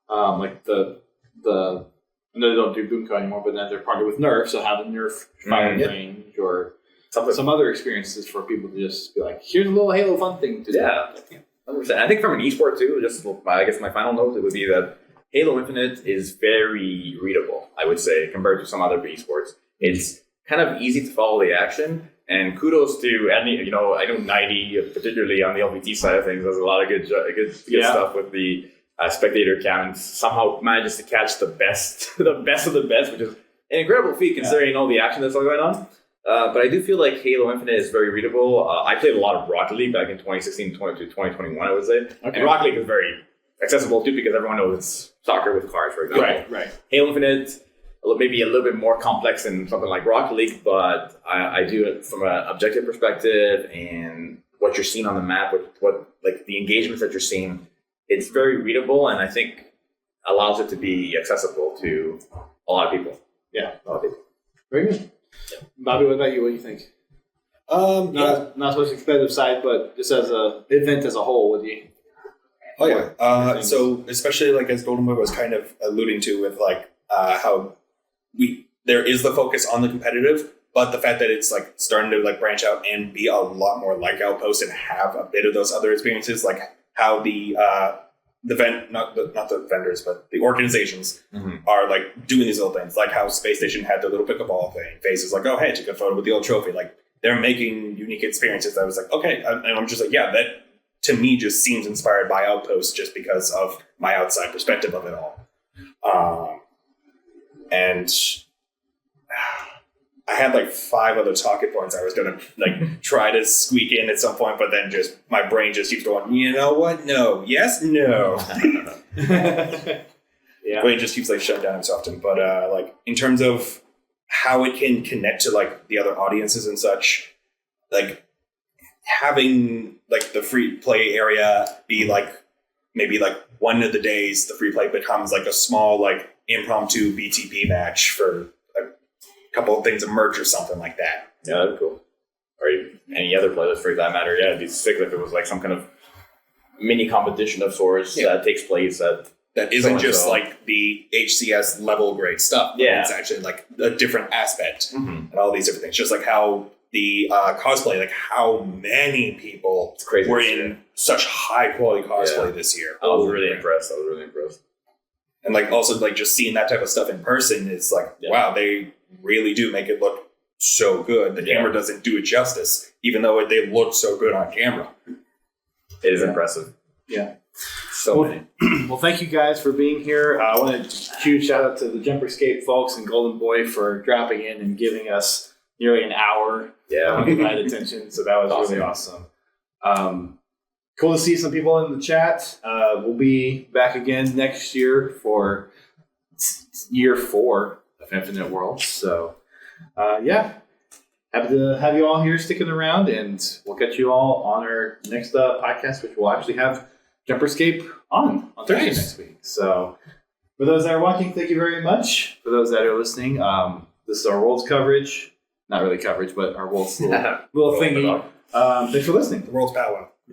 Speaker 1: like the. I know they don't do Boomco anymore, but then they're partnered with Nerf, so have a Nerf firing range or some other experiences for people to just be like, here's a little Halo fun thing to do.
Speaker 8: 100%. I think from an esport too, I guess my final note would be that Halo Infinite is very readable, I would say, compared to some other esports. It's kind of easy to follow the action, and kudos to any, I know 90, particularly on the LVT side of things, does a lot of good stuff with the spectator count. Somehow manages to catch the best of the best, which is an incredible feat considering all the action that's all going on. But I do feel like Halo Infinite is very readable. I played a lot of Rocket League back in 2016 to 2021, I would say. Okay. And Rocket League is very accessible too because everyone knows it's soccer with cars, for example.
Speaker 1: Right.
Speaker 8: Halo Infinite, maybe a little bit more complex than something like Rocket League, but I do it from an objective perspective and what you're seeing on the map, what like the engagements that you're seeing. It's very readable, and I think allows it to be accessible to a lot of people.
Speaker 1: Yeah,
Speaker 8: a lot of people.
Speaker 1: Very good. Yeah. Bobby, what about you? What do you think? Not so much the competitive side, but just as a event as a whole, what do you?
Speaker 3: Oh yeah. So especially like as Goldenboy was kind of alluding to with like how there is the focus on the competitive, but the fact that it's like starting to like branch out and be a lot more like Outpost and have a bit of those other experiences, like how not the vendors, but the organizations are like doing these little things, like how Space Station had the little pickleball thing. FaZe is like, oh hey, took a photo with the old trophy. Like they're making unique experiences. I was like, okay, and I'm just like, yeah, that to me just seems inspired by Outpost just because of my outside perspective of it all. And I had like 5 other talking points I was gonna like try to squeak in at some point, but then just my brain just keeps going, you know what? No. Yes, no. Brain just keeps like shutting down so often. But like in terms of how it can connect to like the other audiences and such, like having like the free play area be like maybe like one of the days the free play becomes like a small like impromptu BTP match for couple of things of merch or something like that.
Speaker 8: Yeah, that'd be cool. Or any other playlist for that matter. Yeah, it'd be sick if it was like some kind of mini competition of sorts that takes place that
Speaker 3: isn't just like the HCS level grade stuff.
Speaker 8: Yeah.
Speaker 3: It's actually like a different aspect and all these different things. Just like how the cosplay, like how many people were in such high quality cosplay this year.
Speaker 8: I was really impressed.
Speaker 3: And like also like just seeing that type of stuff in person, it's like, wow, they really do make it look so good. The camera doesn't do it justice, even though they look so good on camera.
Speaker 8: It is impressive.
Speaker 1: Yeah.
Speaker 8: So many.
Speaker 1: Well, thank you guys for being here. I want to huge shout out to the JumperScape folks and Goldenboy for dropping in and giving us nearly an hour of undivided attention. So that was really awesome. Cool to see some people in the chat. We'll be back again next year for year 4 of Infinite Worlds. So, happy to have you all here sticking around, and we'll get you all on our next podcast, which we'll actually have JumperScape on Thursday next week. So, for those that are watching, thank you very much. For those that are listening, this is our Worlds coverage. Not really coverage, but our Worlds little thingy. Thanks for listening.
Speaker 3: The world's powwow.